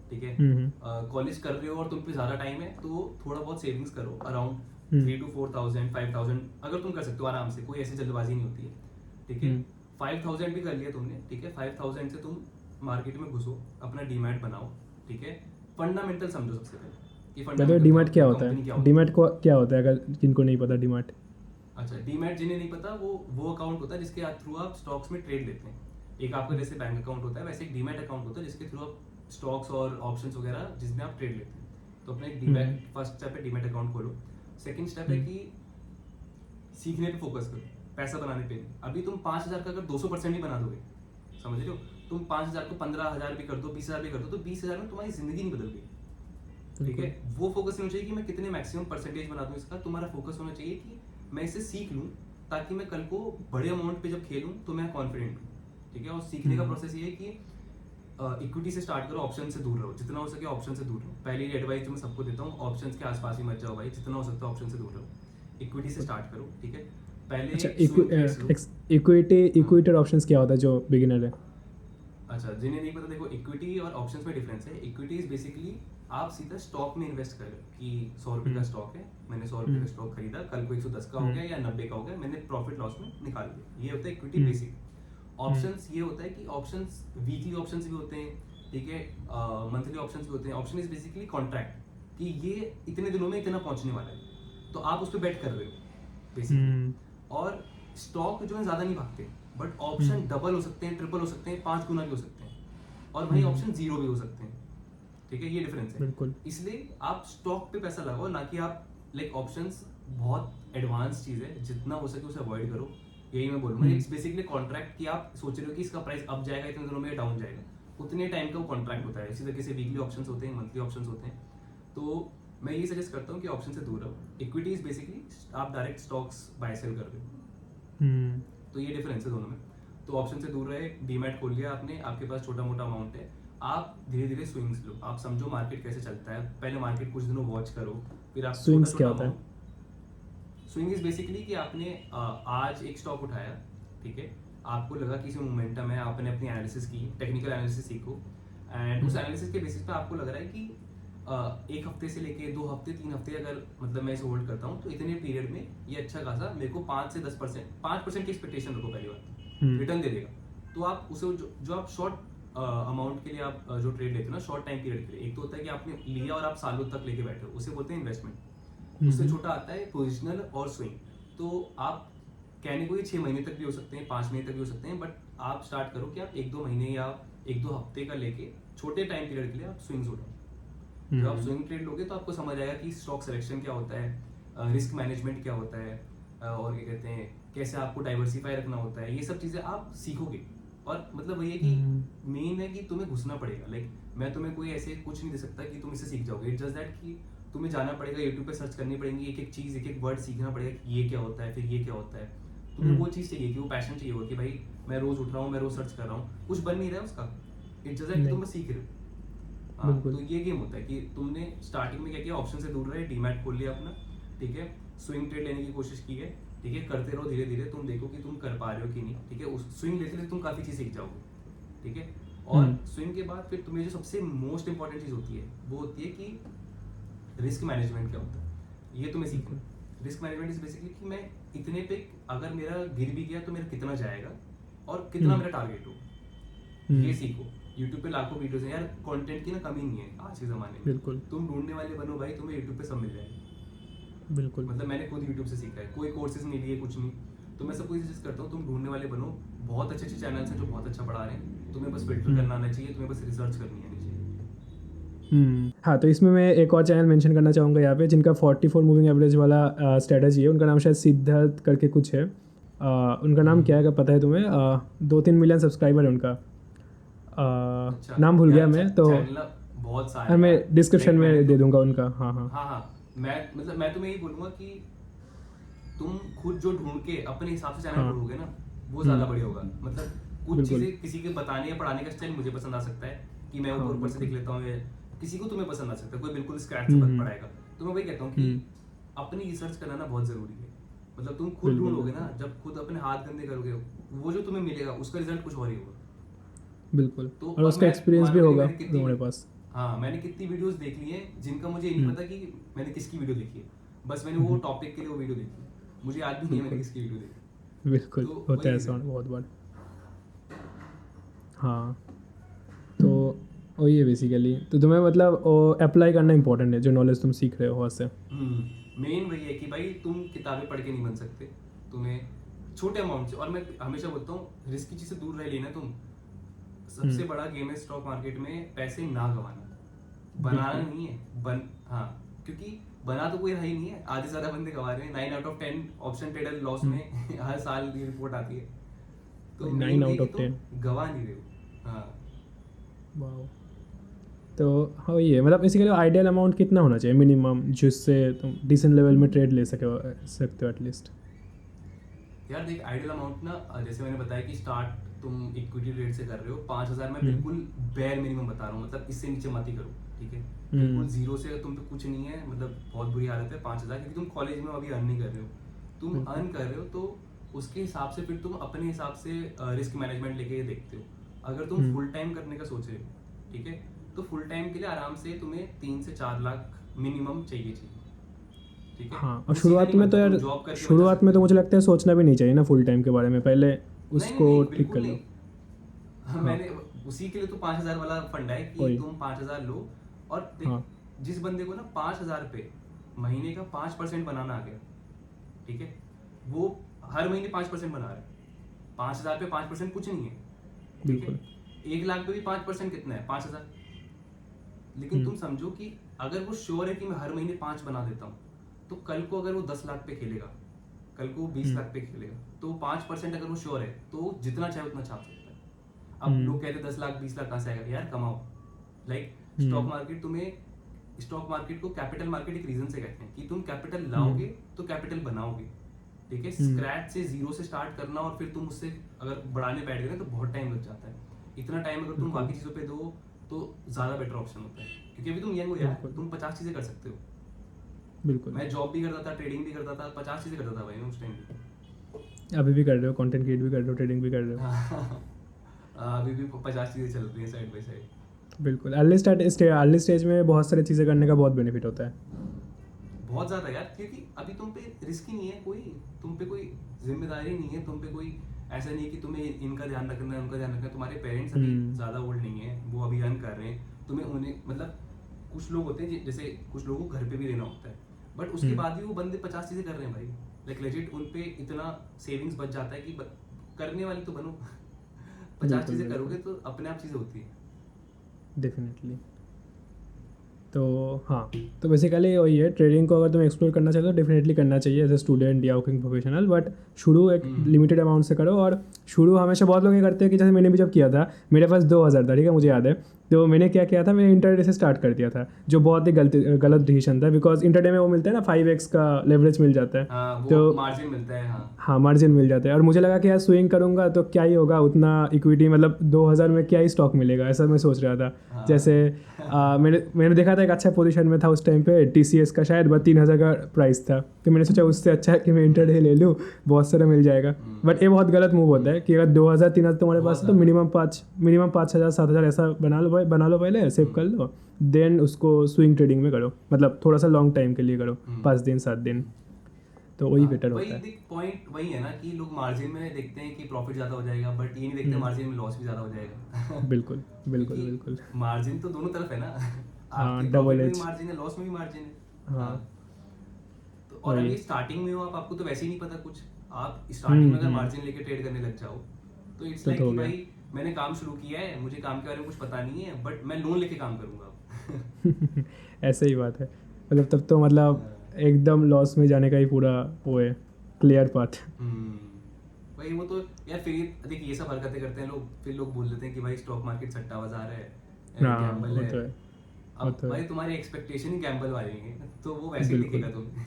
ठीक है। हम्म कॉलेज कर रहे हो और तुम पे ज़्यादा टाइम है तो थोड़ा बहुत सेविंग्स करो, अराउंड हम्म 3 to 4,000 5,000 अगर तुम कर सकते हो आराम से, कोई ऐसी जल्दबाजी नहीं होती है, ठीक है। हम्म 5,000 भी कर लिया तुमने, ठीक है। 5,000 से तुम मार्केट में घुसो, अपना डीमैट बनाओ, ठीक है। फंडामेंटल समझो सबसे पहले कि बताओ फंडामेंटल डीमैट क्या होता कंपनी क्या है? होती है। डीमैट को क्या होता है अगर जिनको नहीं पता डीमैट? अच्छा, डीमैट जिन्हें नहीं पता, वो अकाउंट होता है जिसके थ्रू आप स्टॉक्स में ट्रेड लेते हैं। एक आपका जैसे बैंक अकाउंट होता है, वैसे एक डीमैट अकाउंट होता है जिसके थ्रू आप स्टॉक्स और ऑप्शंस वगैरह जिसमें आप ट्रेड लेते हैं। तो अपने डीमैट फर्स्ट स्टेप है डीमैट अकाउंट खोलो। सेकंड स्टेप है कि सीखने पे फोकस करो, पैसा बनाने पे नहीं। अभी तुम 5,000 का अगर 200% ही बना दोगे, समझ रहे हो, तुम 5,000 को 15,000 भी कर दो, 20,000 भी कर दो, तो 20,000 में तुम्हारी जिंदगी नहीं बदल गई, ठीक है। वो फोकस नहीं होना चाहिए कि मैं कितने मैक्सिमम परसेंटेज बना दूं इसका। तुम्हारा फोकस होना चाहिए कि मैं इसे सीख लूं ताकि मैं कल को बड़े अमाउंट पे जब खेलूं तो मैं कॉन्फिडेंट हूं, ठीक है। और सीखने का प्रोसेस ये है कि इक्विटी से स्टार्ट करो, ऑप्शन से दूर रहो, जितना हो सके ऑप्शन से दूर रहो। पहली एडवाइस जो मैं सबको देता हूँ, ऑप्शंस के आसपास ही मत जाओ भाई, जितना हो सकता है ऑप्शन से दूर रहो। इक्विटी से स्टार्ट करो, ठीक है। पहले अच्छा, स्विंग ट्रेड्स लो। इक्विटी हाँ। इक्विटी ऑप्शंस क्या होता है जो बिगिनर है? अच्छा, जिन्हें नहीं पता, देखो इक्विटी और ऑप्शंस में डिफरेंस है। इक्विटी इज बेसिकली आप सीधा स्टॉक में इन्वेस्ट कर रहे हो कि 100 रुपये का स्टॉक है, मैंने 100 रुपये का स्टॉक खरीदा, कल को 110 का हो गया या 90 का हो गया, मैंने प्रॉफिट लॉस में निकाल दिया। ये होता है इक्विटी बेसिक। ऑप्शंस ये होता है कि ऑप्शंस वीकली ऑप्शंस भी होते हैं, ठीक है, मंथली ऑप्शंस भी होते हैं। ऑप्शन इज बेसिकली कॉन्ट्रैक्ट कि ये इतने दिनों में इतना पहुंचने वाला है, तो आप उस पर बेट कर रहे हो बेसिकली। और स्टॉक जो है ज़्यादा नहीं भागते, बट ऑप्शन डबल हो सकते हैं, ट्रिपल हो सकते हैं, 5 गुना भी हो सकते हैं, और वही ऑप्शन 0 भी हो सकते हैं, ठीक है। ये डिफरेंस है। बिल्कुल। इसलिए आप स्टॉक पे पैसा लगाओ, ना कि आप लाइक ऑप्शंस बहुत एडवांस चीज़ है, जितना हो सके उसे अवॉइड करो। यही मैं बोलूँगा। इट्स बेसिकली कॉन्ट्रैक्ट कि आप सोच रहे हो कि इसका प्राइस अप जाएगा इतने दिनों में, डाउन जाएगा, उतने टाइम का वो कॉन्ट्रैक्ट होता है। इसी तरीके से वीकली ऑप्शंस होते हैं, मंथली ऑप्शंस होते हैं। तो मैं ये सजेस्ट करता हूँ कि ऑप्शन से दूर रहो। इक्विटीज बेसिकली आप डायरेक्ट स्टॉक्स बाय सेल कर रहे हो, तो ये डिफरेंस है दोनों में। तो ऑप्शन से दूर रहे, डीमैट खोल लिया आपने, आपके पास छोटा मोटा अमाउंट है, आप धीरे धीरे स्विंग्स लो, आप समझो मार्केट कैसे चलता है, पहले मार्केट कुछ दिनों वॉच करो, फिर आप स्विंग्स क्या होता है? स्विंग इज बेसिकली कि आपने आज एक स्टॉक उठाया, ठीक है, आपको लगा कि इसमें मोमेंटम है, आपने अपनी एनालिसिस की, टेक्निकल एनालिसिस सीखो, एंड उस एनालिसिस के बेसिस पे आपको लग रहा है कि एक हफ्ते से लेके 2 हफ्ते 3 हफ्ते अगर मतलब मैं इसे होल्ड करता हूँ तो इतने पीरियड में ये अच्छा खासा मेरे को 5 से 10%, 5% की एक्सपेक्टेशन रखो पहली बात, रिटर्न दे देगा। तो आप उसे जो आप शॉर्ट अमाउंट के लिए आप जो ट्रेड लेते हो ना शॉर्ट टाइम पीरियड के लिए, एक तो होता है कि आपने लिया और आप सालों तक लेके बैठे हो, उसे बोलते हैं इन्वेस्टमेंट। उससे छोटा आता है पोजिशनल और स्विंग। तो आप कहने को ये 6 महीने तक भी हो सकते हैं, 5 महीने तक भी हो सकते हैं, बट आप स्टार्ट करो कि आप 1-2 महीने या 1-2 हफ्ते का लेके छोटे टाइम पीरियड के लिए आप स्विंग्स उठाओ। जब आप स्विंग ट्रेड लोगे तो आपको समझ आएगा कि स्टॉक सिलेक्शन क्या होता है, रिस्क मैनेजमेंट क्या होता है, और क्या कहते हैं कैसे आपको डाइवर्सिफाई रखना होता है, ये सब चीज़ें आप सीखोगे। और मतलब वही है कि मेन है कि तुम्हें घुसना पड़ेगा। लाइक मैं तुम्हें कोई ऐसे कुछ नहीं दे सकता कि तुम इससे सीख जाओगे, इट्स जस्ट दैट कि तुम्हें जाना पड़ेगा, यूट्यूब पे सर्च करनी पड़ेगी, एक एक चीज़, एक एक वर्ड सीखना पड़ेगा कि ये क्या होता है, फिर ये क्या होता है। तुम्हें वो चीज़ चाहिए कि वो पैशन चाहिए होगा कि भाई मैं रोज उठ रहा हूँ, मैं रोज सर्च कर रहा हूँ, कुछ बन नहीं रहा है उसका, इट्स जस्ट दैट कि तुम बस सीख रहे हो। हाँ, तो ये गेम होता है कि तुमने स्टार्टिंग में क्या किया, ऑप्शन से दूर रहे, डीमैट खोल लिया अपना, ठीक है, स्विंग ट्रेड लेने की कोशिश की है, ठीक है, करते रहो धीरे धीरे, तुम देखो कि तुम कर पा रहे हो कि नहीं, ठीक है, उस स्विंग लेते लेते तुम काफ़ी चीज़ सीख जाओगे, ठीक है। और स्विंग के बाद फिर तुम्हें जो सबसे मोस्ट इंपॉर्टेंट चीज़ होती है वो होती है कि रिस्क मैनेजमेंट क्या होता है, ये तुम्हें सीखना। रिस्क मैनेजमेंट इज बेसिकली कि मैं इतने पे अगर मेरा गिर भी गया तो मेरा कितना जाएगा और कितना मेरा टारगेट हो, ये सीखो। यूट्यूब पे लाखों वीडियोस हैं यार, कंटेंट की ना कमी नहीं है आज के ज़माने में। बिल्कुल। तुम ढूंढने वाले बनो भाई, तुम्हें यूट्यूब पे सब मिल जाएगा। बिल्कुल। मतलब मैंने खुद यूट्यूब से सीखा है, कोई कोर्सेज नहीं लिए, कुछ नहीं। तो मैं सबको सजेस्ट करता हूँ तुम ढूंढने वाले बनो, बहुत अच्छे अच्छे चैनल्स हैं जो बहुत अच्छा पढ़ा रहे हैं, तुम्हें बस फिल्टर करना आना चाहिए, तुम्हें बस रिसर्च करनी आनी चाहिए। हाँ, तो इसमें मैं एक और चैनल मेंशन करना चाहूँगा यहाँ पे, जिनका 44 मूविंग एवरेज वाला स्ट्रेटजी है। उनका नाम शायद सिद्धार्थ करके कुछ है। उनका नाम क्या है अगर पता है तुम्हें? 2-3 मिलियन सब्सक्राइबर है उनका। अच्छा, नाम भूल गया मैं तो। चैनल बहुत सारे हाँ, मैं यार। डिस्क्रिप्शन Like, मैंने में दे तो- दूंगा उनका। हाँ हाँ। हाँ हाँ, मैं तुम्हें यही बोलूंगा कि तुम खुद जो ढूंढ के अपने हिसाब से चैनल हाँ। ढूंढोगे ना वो ज्यादा बढ़िया होगा। मतलब कुछ बिल्कुल। चीजें किसी के बताने या पढ़ाने का स्टाइल मुझे पसंद आ सकता है कि मैं हाँ, ऊपर से बिल्कुल। देख लेता हूँ, या किसी को तुम्हें पसंद आ सकता है, कोई बिल्कुल स्क्रैच से पढ़ाएगा। तो मैं वही कहता हूँ कि अपनी रिसर्च करना ना बहुत जरूरी है। मतलब तुम खुद बिल्कुल, ढूंढोगे ना, जब खुद अपने हाथ गंदे करोगे, वो जो तुम्हें मिलेगा उसका रिजल्ट कुछ और ही होगा। बिल्कुल। तो और उसका मैं एक्सपीरियंस भी मानोगे नहीं, होगा मैंने कितनी- तुम्हारे पास। हाँ, मैंने कितनी वीडियोस देख ली हैं जिनका मुझे नहीं पता कि मैंने किसकी वीडियो देखी है, बस मैंने वो टॉपिक के लिए वो वीडियो देखी, मुझे याद भी नहीं है मैंने किसकी वीडियो देखी। बिल्कुल तो होता है वही ऐसा है। बहुत बार। हाँ, तो वही है बेसिकली। तो तुम्हें मतलब अप्लाई करना इंपॉर्टेंट है जो नॉलेज तुम सीख रहे हो वहाँ से। मेन वही है कि भाई तुम किताबें पढ़ के नहीं बन सकते, तुम्हें छोटे अमाउंट से, और मैं हमेशा बोलता हूँ रिस्की चीज से दूर रह लेना। तुम सबसे बड़ा गेम है स्टॉक मार्केट में पैसे ना गंवाना, बनाना नहीं है हाँ, क्योंकि बना तो कोई रहा ही नहीं है, आधे से ज्यादा बंदे गंवा रहे हैं। 9 out of 10 option trader loss में हर साल की रिपोर्ट आती है। तो 9 मेन out of 10 गंवा नहीं रहे हो। हाँ, वाह। तो हाँ, ये मतलब बेसिकली आइडियल अमाउंट कितना होना चाहिए मिनिमम, जिससे तुम डिसेंट लेवल में ट्रेड ले सकते हो एटलीस्ट? यार देख, आइडियल अमाउंट ना, जैसे मैंने बताया कि स्टार्ट तुम इक्विटी ट्रेड से कर रहे हो, 5,000 मैं बिल्कुल बेयर मिनिमम बता रहा हूँ, मतलब इससे नीचे मत ही करो, ठीक है। बिल्कुल जीरो से तुम पे कुछ नहीं है, मतलब बहुत बुरी हालत है 5,000, क्योंकि तुम कॉलेज में अभी अर्न नहीं कर रहे हो, तुम अर्न कर रहे हो, तो उसके हिसाब से फिर तुम अपने हिसाब से रिस्क मैनेजमेंट लेके देखते हो। अगर तुम फुल टाइम करने का सोच रहे हो, ठीक है, तो फुल टाइम के लिए आराम से तुम्हें 3 से 4 लाख मिनिमम चाहिए, ठीक है। हाँ, और उसी का शुरुआत नहीं में तो बनता, यार, तुम जॉब करके बचा शुरुआत में सकते तो हो। मुझे लगता है सोचना भी नहीं चाहिए ना फुल टाइम के बारे में, पहले उसको नहीं, ठीक बिल्कुल कर लो। नहीं। हाँ, मैंने उसी के लिए तो 5,000 वाला फंड है कि वही। तुम 5,000 लो, और देख, हाँ। जिस बंदे को ना 5,000 पे महीने का 5% बनाना आ गया, ठीक है, वो हर महीने 5% बना रहा है। 5,000 पे 5% कुछ नहीं है, ठीक है। 1 लाख पे भी 5% कितना है? 5,000। लेकिन तुम समझो कि अगर वो श्योर है कि मैं हर महीने 5 बना देता हूँ, तो कल को अगर वो 10 लाख पे खेलेगा, कल को 20 लाख पे खेलेगा, तो 5% अगर वो श्योर है तो जितना चाहे उतना छाप सकता है। अब लोग कहते हैं 10 लाख 20 लाख कहाँ से आएगा? यार कमाओ। लाइक स्टॉक मार्केट तुम्हें स्टॉक मार्केट को कैपिटल मार्केट एक रीजन से कहते हैं कि तुम कैपिटल लाओगे तो कैपिटल बनाओगे, ठीक है। स्क्रैच से जीरो से स्टार्ट करना और फिर तुम उससे अगर बढ़ाने बैठ गए ना तो बहुत टाइम लग जाता है। इतना टाइम अगर तुम बाकी चीज़ों पे दो तो ज़्यादा बेटर ऑप्शन होता है, क्योंकि अभी तुम यंग हो यार, तुम 50 चीज़ें कर सकते हो। बिल्कुल। मैं जॉब भी करता था, ट्रेडिंग भी करता था, 50 चीज़ें करता था भाई मैं उस टाइम। अभी भी कर रहे हो, कंटेंट क्रिएट भी कर रहे हो, ट्रेडिंग भी कर रहे हो। अभी भी 50 चीज़ें चल रही हैं साइड बाई साइड। बिल्कुल। अर्ली स्टेज में बहुत सारी चीज़ें करने का बहुत बेनिफिट होता है। बहुत ज़्यादा यार, क्योंकि अभी तुम पे रिस्क ही नहीं है कोई, तुम पे कोई जिम्मेदारी नहीं है, तुम पे कोई ऐसा नहीं है कि तुम्हें इनका ध्यान रखना है, उनका ध्यान रखना है। तुम्हारे पेरेंट्स अभी ज़्यादा ओल्ड नहीं है, वो अभी अर्न कर रहे हैं, तुम्हें उन्हें मतलब कुछ लोग होते हैं जैसे कुछ लोगों को घर पे भी रहना होता है, बट उसके बाद भी वो बंदे 50 चीज़ें कर रहे हैं भाई। लाइक लेजिट उन पे इतना सेविंग्स बच जाता है कि करने वाले तो बनो। 50 चीज़ें करोगे तो अपने आप चीज़ें होती है। डेफिनेटली। तो हाँ, तो बेसिकली वही है, ट्रेडिंग को अगर तुम एक्सप्लोर करना चाहते हो डेफिनेटली करना चाहिए एज ए स्टूडेंट या वर्किंग प्रोफेशनल, बट शुरू एक लिमिटेड अमाउंट से करो। और शुरू हमेशा बहुत लोग ये करते हैं कि जैसे मैंने भी जब किया था, मेरे पास 2000 था, ठीक है, मुझे याद है। तो मैंने क्या किया था, मैंने इंटरडे से स्टार्ट कर दिया था, जो बहुत ही गलत डिसीजन था, बिकॉज इंटरडे में वो मिलता है ना 5x का लेवरेज मिल जाता है। वो तो मार्जिन मिलता है। हाँ, मार्जिन मिल जाता है। और मुझे लगा कि यार स्विंग करूँगा तो क्या ही होगा, उतना इक्विटी मतलब 2000 में क्या ही स्टॉक मिलेगा, ऐसा मैं सोच रहा था। जैसे मैंने देखा था एक अच्छा पोजीशन में था उस टाइम पे, TCS का शायद 3000 का प्राइस था, तो मैंने सोचा उससे अच्छा है कि मैं इंटरडे ले लूँ, बहुत सारा मिल जाएगा। बट ये बहुत गलत मूव होता है कि अगर 2000-3000 तुम्हारे पास है तो मिनिमम 5000-7000 ऐसा बना लो पहले, सेव कर लो, देन उसको स्विंग ट्रेडिंग में करो, मतलब थोड़ा सा लॉन्ग टाइम के लिए करो, 5 दिन 7 दिन, तो वही बेटर होता है। पॉइंट वही है ना कि लोग मार्जिन में देखते हैं कि प्रॉफिट ज़्यादा हो जाएगा, बट ये नहीं देखते मार्जिन में लॉस भी ज़्यादा हो जाएगा। बिल्कुल बिल्कुल बिल्कुल। मार्जिन तो दोनों तरफ है ना। हाँ, आपकी डबल प्रॉफिट में एज। भी मार्जिन है, लॉस में भी मार्जिन है। हाँ, तो और वही। अभी स्टार्टिंग में हो आप, आपको तो वैसे ही नहीं पता कुछ, आप स्टार्टिंग में अगर मार्जिन लेके ट्रेड करने लग जाओ तो इट्स लाइक कि भाई मैंने काम शुरू किया है, मुझे काम के बारे में कुछ पता नहीं है, बट मैं लोन लेके काम करूँगा। ऐसे ही बात है, मतलब तब तो मतलब एकदम लॉस में जाने का ही पूरा वो है, क्लियर पाथ। भाई वो तो यार, फिर देखिए ये सब हरकतें करते हैं लोग, फिर लोग बोल देते हैं कि भाई स्टॉक मार्केट सट्टा बाजार है, गैम्बल है। तो है, अब तो भाई तुम्हारी एक्सपेक्टेशन ही गैम्बल वाली है, तो वो वैसे ही दिखेगा तुम्हें।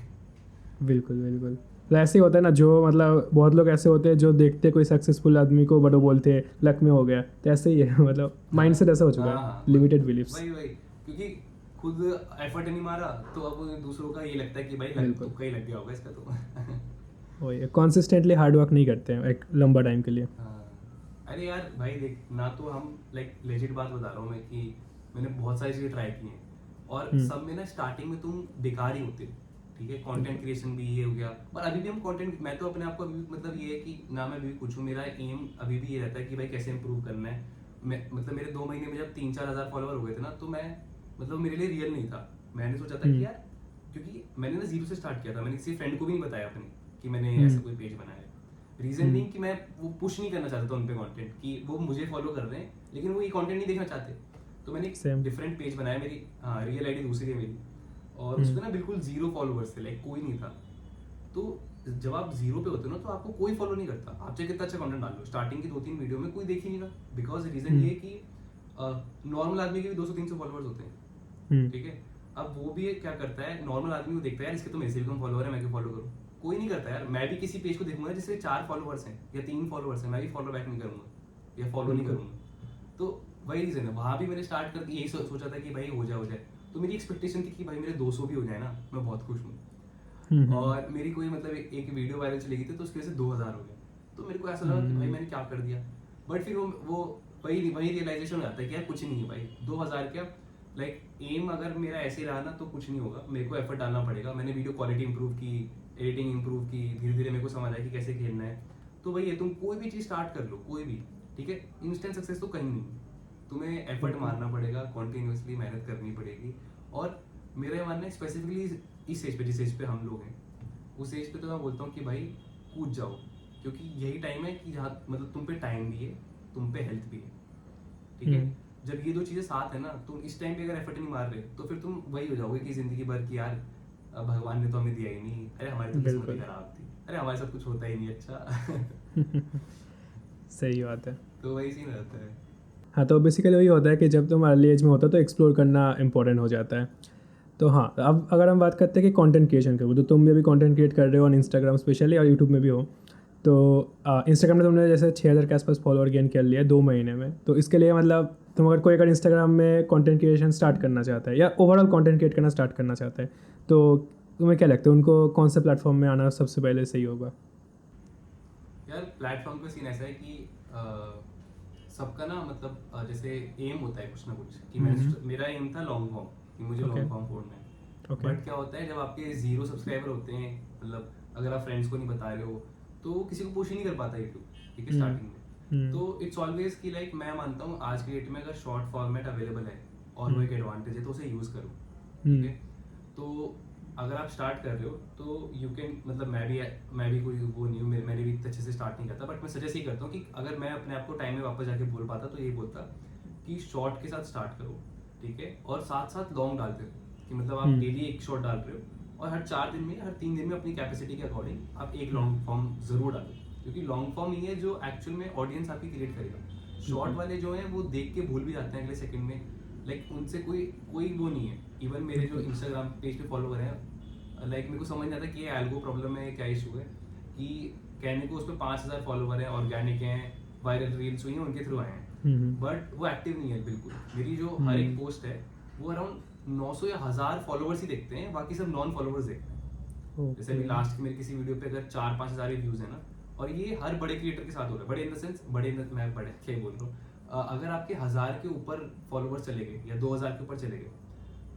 बिल्कुल बिल्कुल। तो ऐसे ही होता है ना, जो मतलब बहुत लोग ऐसे होते हैं जो देखते कोई सक्सेसफुल आदमी को, बट वो बोलते हैं लक में हो गया, तो ऐसे ही है। मतलब माइंड सेट ऐसा हो चुका है, लिमिटेड बिलीफ्स। वही क्योंकि खुद एफर्ट नहीं मारा तो अब दूसरों का ये लगता है कि भाई तुक्का ही लग गया होगा इसका तो। वही, कॉन्सिस्टेंटली हार्ड वर्क नहीं करते हैं एक लंबा टाइम के लिए। अरे यार भाई देख ना, तो हम लाइक लेजिट बात बता रहा हूँ मैं कि मैंने बहुत सारी चीज़ें ट्राई की हैं और सब में ना स्टार्टिंग में तुम बेकार ही होते हो, ठीक है। कंटेंट क्रिएशन भी ये हो गया, पर अभी भी हम कंटेंट, मैं तो अपने आप को अभी मतलब ये है कि ना मैं अभी भी कुछ हूँ, मेरा एम अभी भी ये रहता है कि भाई कैसे इंप्रूव करना है। मैं मतलब मेरे 2 महीने में जब 3-4 हज़ार फॉलोवर हो गए थे ना, तो मैं मतलब मेरे लिए रियल नहीं था। मैंने सोचा था कि यार, क्योंकि मैंने ना जीरो से स्टार्ट किया था, मैंने किसी फ्रेंड को भी नहीं बताया अपने कि मैंने ऐसा कोई पेज बनाया है। रीजन बीइंग कि मैं वो पुश नहीं करना चाहता था उन पे कंटेंट, कि वो मुझे फॉलो कर रहे हैं लेकिन वो ये कंटेंट नहीं देखना चाहते। तो मैंने एक डिफरेंट पेज बनाया, मेरी रियल आईडी दूसरी है मेरी, और उस पर ना बिल्कुल 0 फॉलोवर्स थे, लाइक कोई नहीं था। तो जब आप 0 पे होते हो ना, तो आपको कोई फॉलो नहीं करता, आप चाहे कितना अच्छा कंटेंट डाल लो, स्टार्टिंग की 2-3 वीडियो में कोई देख ही नहीं रहा। बिकॉज रीजन ये कि नॉर्मल आदमी के भी 200-300 फॉलोवर्स होते हैं, ठीक है। अब वो भी क्या करता है, नॉर्मल आदमी को देखता है यार इसके तो मेरे से भी कम फॉलोवर है, मैं क्यों फॉलो करूँ। कोई नहीं करता यार। मैं भी किसी पेज को देखूंगा जिसके 4 फॉलोवर्स हैं या 3 फॉलोवर्स हैं, मैं भी फॉलो बैक नहीं करूंगा या फॉलो नहीं करूंगा। तो वही रीजन है, वहां भी मैंने स्टार्ट करके यही सोचा था कि भाई हो जाए। तो मेरी एक्सपेक्टेशन थी कि भाई मेरे 200 भी हो जाए ना, मैं बहुत खुश हूँ। और मेरी कोई मतलब एक वीडियो वायरल चली गई थी तो उसकी वजह से 2000 हो गए। तो मेरे को ऐसा लगा कि भाई मैंने क्या कर दिया। बट फिर वो वही रियलाइजेशन हो जाता है कि यार कुछ नहीं है भाई, 2000 क्या, लाइक एम अगर मेरा ऐसे ही रहा ना तो कुछ नहीं होगा, मेरे को एफर्ट डालना पड़ेगा। मैंने वीडियो क्वालिटी इंप्रूव की, एडिटिंग इंप्रूव की, धीरे धीरे मेरे को समझ आया कि कैसे खेलना है। तो वही है, तुम कोई भी चीज़ स्टार्ट कर लो, कोई भी, ठीक है। इंस्टेंट सक्सेस तो कहीं नहीं, तुम्हें एफर्ट मारना पड़ेगा, कॉन्टिन्यूसली मेहनत करनी पड़ेगी। और मेरा ये मानना है स्पेसिफिकली इस एज पे, जिस एज पे हम लोग हैं, उस एज पे तो मैं बोलता हूँ कि भाई कूद जाओ, क्योंकि यही टाइम है कि जहाँ मतलब तुम पे टाइम भी है, तुम पे हेल्थ भी है, ठीक है। जब ये 2 चीज़ें साथ है ना, तुम इस टाइम पे अगर एफर्ट नहीं मार रहे तो फिर तुम वही हो जाओगे कि जिंदगी भर की यार भगवान ने तो हमें दिया ही नहीं, अरे हमारी तो किस्मत ही खराब थी, अरे हमारे साथ कुछ होता ही नहीं अच्छा। सही बात है। तो वही सीन रहता है। हाँ, तो बेसिकली वही होता है कि जब तुम अर्ली एज में होता है तो एक्सप्लोर करना इम्पोर्टेंट हो जाता है। तो हाँ, अब अगर हम बात करते हैं कि कंटेंट क्रिएशन के, तो तुम भी अभी कंटेंट क्रिएट कर रहे हो ऑन इंस्टाग्राम स्पेशली, और यूट्यूब में भी हो। तो इंस्टाग्राम में तुमने जैसे 6,000 के आसपास फॉलोअर गेन कर लिया 2 महीने में। तो इसके लिए मतलब तुम अगर कोई अगर इंस्टाग्राम में कंटेंट क्रिएशन स्टार्ट करना चाहता है या ओवरऑल कंटेंट क्रिएट करना स्टार्ट करना चाहता है, तो तुम्हें क्या लगता है उनको कौन से प्लेटफॉर्म में आना सबसे पहले सही होगा? यार प्लेटफॉर्म का सीन ऐसा है कि सबका ना मतलब जैसे एम होता है कुछ ना कुछ कि मेरा एम था लॉन्ग फॉर्म, कि मुझे Okay. लॉन्ग फॉर्म छोड़ना है। Okay. बट क्या होता है जब आपके 0 सब्सक्राइबर होते हैं, मतलब अगर आप फ्रेंड्स को नहीं बता रहे हो तो किसी को पुश ही नहीं कर पाता यूट्यूब, ठीक है, स्टार्टिंग में। तो इट्स ऑलवेज कि लाइक मैं मानता हूँ आज की डेट में अगर शॉर्ट फॉर्मेट अवेलेबल है और वो एक एडवांटेज है तो उसे यूज़ करो, ठीक है। तो अगर आप स्टार्ट कर रहे हो तो यू कैन, मतलब मैं भी कोई वो नहीं हूँ, मैंने भी इतने अच्छे से स्टार्ट नहीं करता, बट मैं सजेस्ट ही करता हूँ कि अगर मैं अपने आप को टाइम में वापस जाके बोल पाता तो यही बोलता कि शॉर्ट के साथ स्टार्ट करो, ठीक है, और साथ साथ लॉन्ग डालते रहो, कि मतलब आप डेली एक शॉर्ट डाल रहे हो और हर 4 दिन में, हर 3 दिन में अपनी कैपेसिटी के अकॉर्डिंग आप एक लॉन्ग फॉर्म जरूर डालो, क्योंकि लॉन्ग फॉर्म ही है जो एक्चुअल में ऑडियंस आपकी क्रिएट करेगा। शॉर्ट वाले जो हैं वो देख के भूल भी जाते हैं अगले सेकंड में, लाइक उनसे कोई कोई वो नहीं है। इवन मेरे जो इंस्टाग्राम पेज पे फॉलोवर हैं, लाइक मेरे को समझ नहीं आता कि ये एल्गो प्रॉब्लम है, क्या इशू है, कि कहने को उस पर 5,000 फॉलोवर हैं, ऑर्गेनिक हैं, वायरल रील्स हुई हैं, उनके थ्रू आए हैं, बट वो एक्टिव नहीं है बिल्कुल। मेरी जो हर एक पोस्ट है वो अराउंड 900 या 1,000 फॉलोवर्स ही देखते हैं, बाकी सब नॉन फॉलोवर्स देखते हैं। जैसे अभी लास्ट की मेरी किसी वीडियो पे अगर 4-5 हज़ार व्यूज है ना, और ये हर बड़े क्रिएटर के साथ हो रहा है, बड़े इन द सेंस, मैं बड़े क्या ही बोल रहा हूँ, अगर आपके 1,000 के ऊपर फॉलोवर्स चले गए या 2,000 के ऊपर चले गए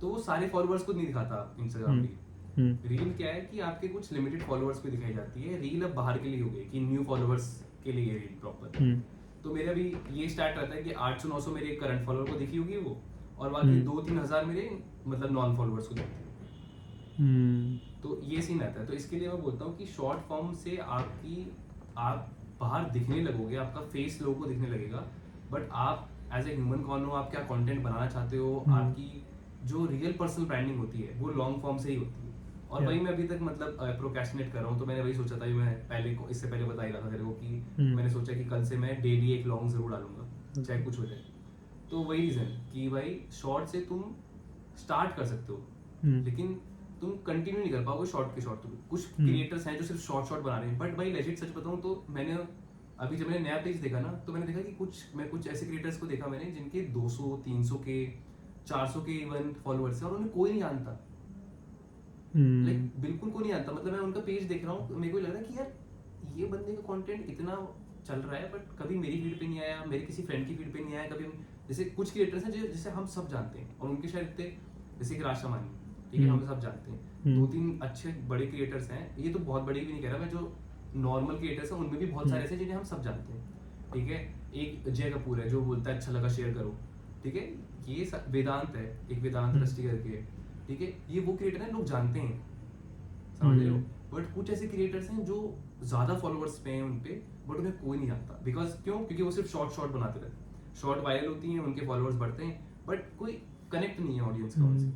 तो वो सारे फॉलोवर्स को नहीं दिखाता इंस्टाग्राम पे। रील क्या है कि आपके कुछ लिमिटेड फॉलोअर्स को दिखाई जाती है। रील अब बाहर के लिए हो गई कि न्यू फॉलोअर्स के लिए रील प्रॉपर। तो मेरा भी ये स्टार्ट रहता है कि 800-900 मेरे करंट फॉलोअर को दिखी होगी वो, और बाकी 2-3 हज़ार मेरे मतलब नॉन फॉलोअर्स को दिखती है। तो ये सीन आता है। तो इसके लिए मैं बोलता हूँ कि शॉर्ट फॉर्म से आप बाहर दिखने लगोगे, आपका फेस लोगों को दिखने लगेगा, बट आप एज ए ह्यूमन कौन हो, आप क्या कंटेंट बनाना चाहते हो, आपकी जो रियल पर्सनल ब्रांडिंग होती है वो लॉन्ग फॉर्म से ही होती है। और वही मैं अभी तक मतलब प्रोक्रेस्टिनेट कर रहा हूँ। तो मैंने वही सोचा था, मैं इससे पहले बता ही रहा था तेरे को कि मैंने सोचा कि कल से मैं डेली एक लॉन्ग जरूर डालूंगा, चाहे कुछ हो जाए। तो वही रीजन कि भाई शॉर्ट से तुम स्टार्ट कर सकते हो, लेकिन तुम कंटिन्यू नहीं कर पाओगे शॉर्ट के शॉर्ट। कुछ क्रिएटर्स हैं जो सिर्फ शॉर्ट बना रहे हैं, बट भाई लेजिट सच बताऊं तो मैंने अभी जब मैंने नया पेज देखा ना, तो मैंने देखा कि कुछ ऐसे क्रिएटर्स को देखा मैंने जिनके 200-300 के 400 के इवन फॉलोअर्स हैं और उन्हें कोई नहीं जानता, लाइक बिल्कुल कोई नहीं जानता। मतलब मैं उनका पेज देख रहा हूँ तो मेरे को लग रहा है कि यार ये बंदे का कंटेंट इतना चल रहा है, बट कभी मेरी फीड पे नहीं आया, मेरे किसी फ्रेंड की फीड पे नहीं आया कभी। जैसे कुछ क्रिएटर्स हैं जिसे हम सब जानते हैं और उनके शायद इतने, जैसे कि राशा मानी, ठीक है, हम सब जानते हैं। 2-3 अच्छे बड़े क्रिएटर्स हैं, ये तो बहुत बड़े भी नहीं कह रहा मैं, जो नॉर्मल क्रिएटर्स हैं उनमें भी बहुत सारे ऐसे जिन्हें हम सब जानते हैं, ठीक है। एक जय कपूर है जो बोलता है अच्छा लगा शेयर करो, ठीक है। ये वेदांत है, एक वेदांत दृष्टि करके, ठीक है। ये वो क्रिएटर हैं लोग जानते हैं, समझ रहे हो। बट कुछ ऐसे क्रिएटर्स हैं जो ज्यादा फॉलोअर्स पे हैं उनपे, बट उन्हें कोई नहीं जानता। बिकॉज क्यों? क्योंकि वो सिर्फ शॉर्ट बनाते रहते हैं, शॉर्ट वायरल होती हैं, उनके फॉलोअर्स बढ़ते हैं, बट कोई कनेक्ट नहीं है ऑडियंस का उनसे।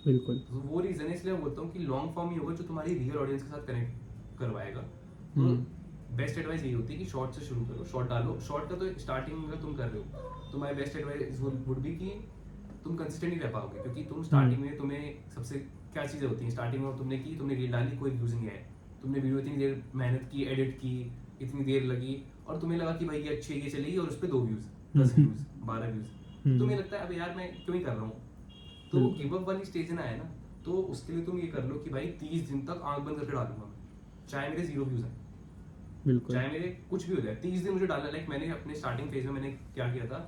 बिल्कुल। तो वो रीजन है, इसलिए मैं बोलता हूँ कि लॉन्ग फॉर्म ही होगा जो तुम्हारी रियल ऑडियंस के साथ कनेक्ट करवाएगा। तो बेस्ट एडवाइस यही होती है कि शॉर्ट से शुरू करो, शॉर्ट डालो। शॉर्ट का तो स्टार्टिंग में तुम कर रहे हो तो my best advice would be कि तुम कंसिस्टेंट नहीं रह पाओगे, क्योंकि तुम स्टार्टिंग में, तुम्हें सबसे क्या चीज़ें होती हैं स्टार्टिंग में, तुमने रील डाली, कोई व्यूज नहीं आए, तुमने वीडियो इतनी देर मेहनत की, एडिट की, इतनी देर लगी, और तुम्हें लगा कि भाई ये अच्छी है, ये चलेगी, और उस पर 2 व्यूज, 10 व्यूज, 12 व्यूज, तुम्हें लगता है अब यार मैं क्यों ही कर रहा हूँ। तो वो गिव अप वाली स्टेज ना है ना, तो उसके लिए तुम ये कर लो कि भाई 30 दिन तक आंख बंद करके डालूंगा, चाहे मेरे 0 व्यूज हैं, बिल्कुल, चाहे मेरे कुछ भी हो जाए, 30 दिन मुझे डालना। लाइक मैंने अपने स्टार्टिंग फेज में मैंने क्या किया था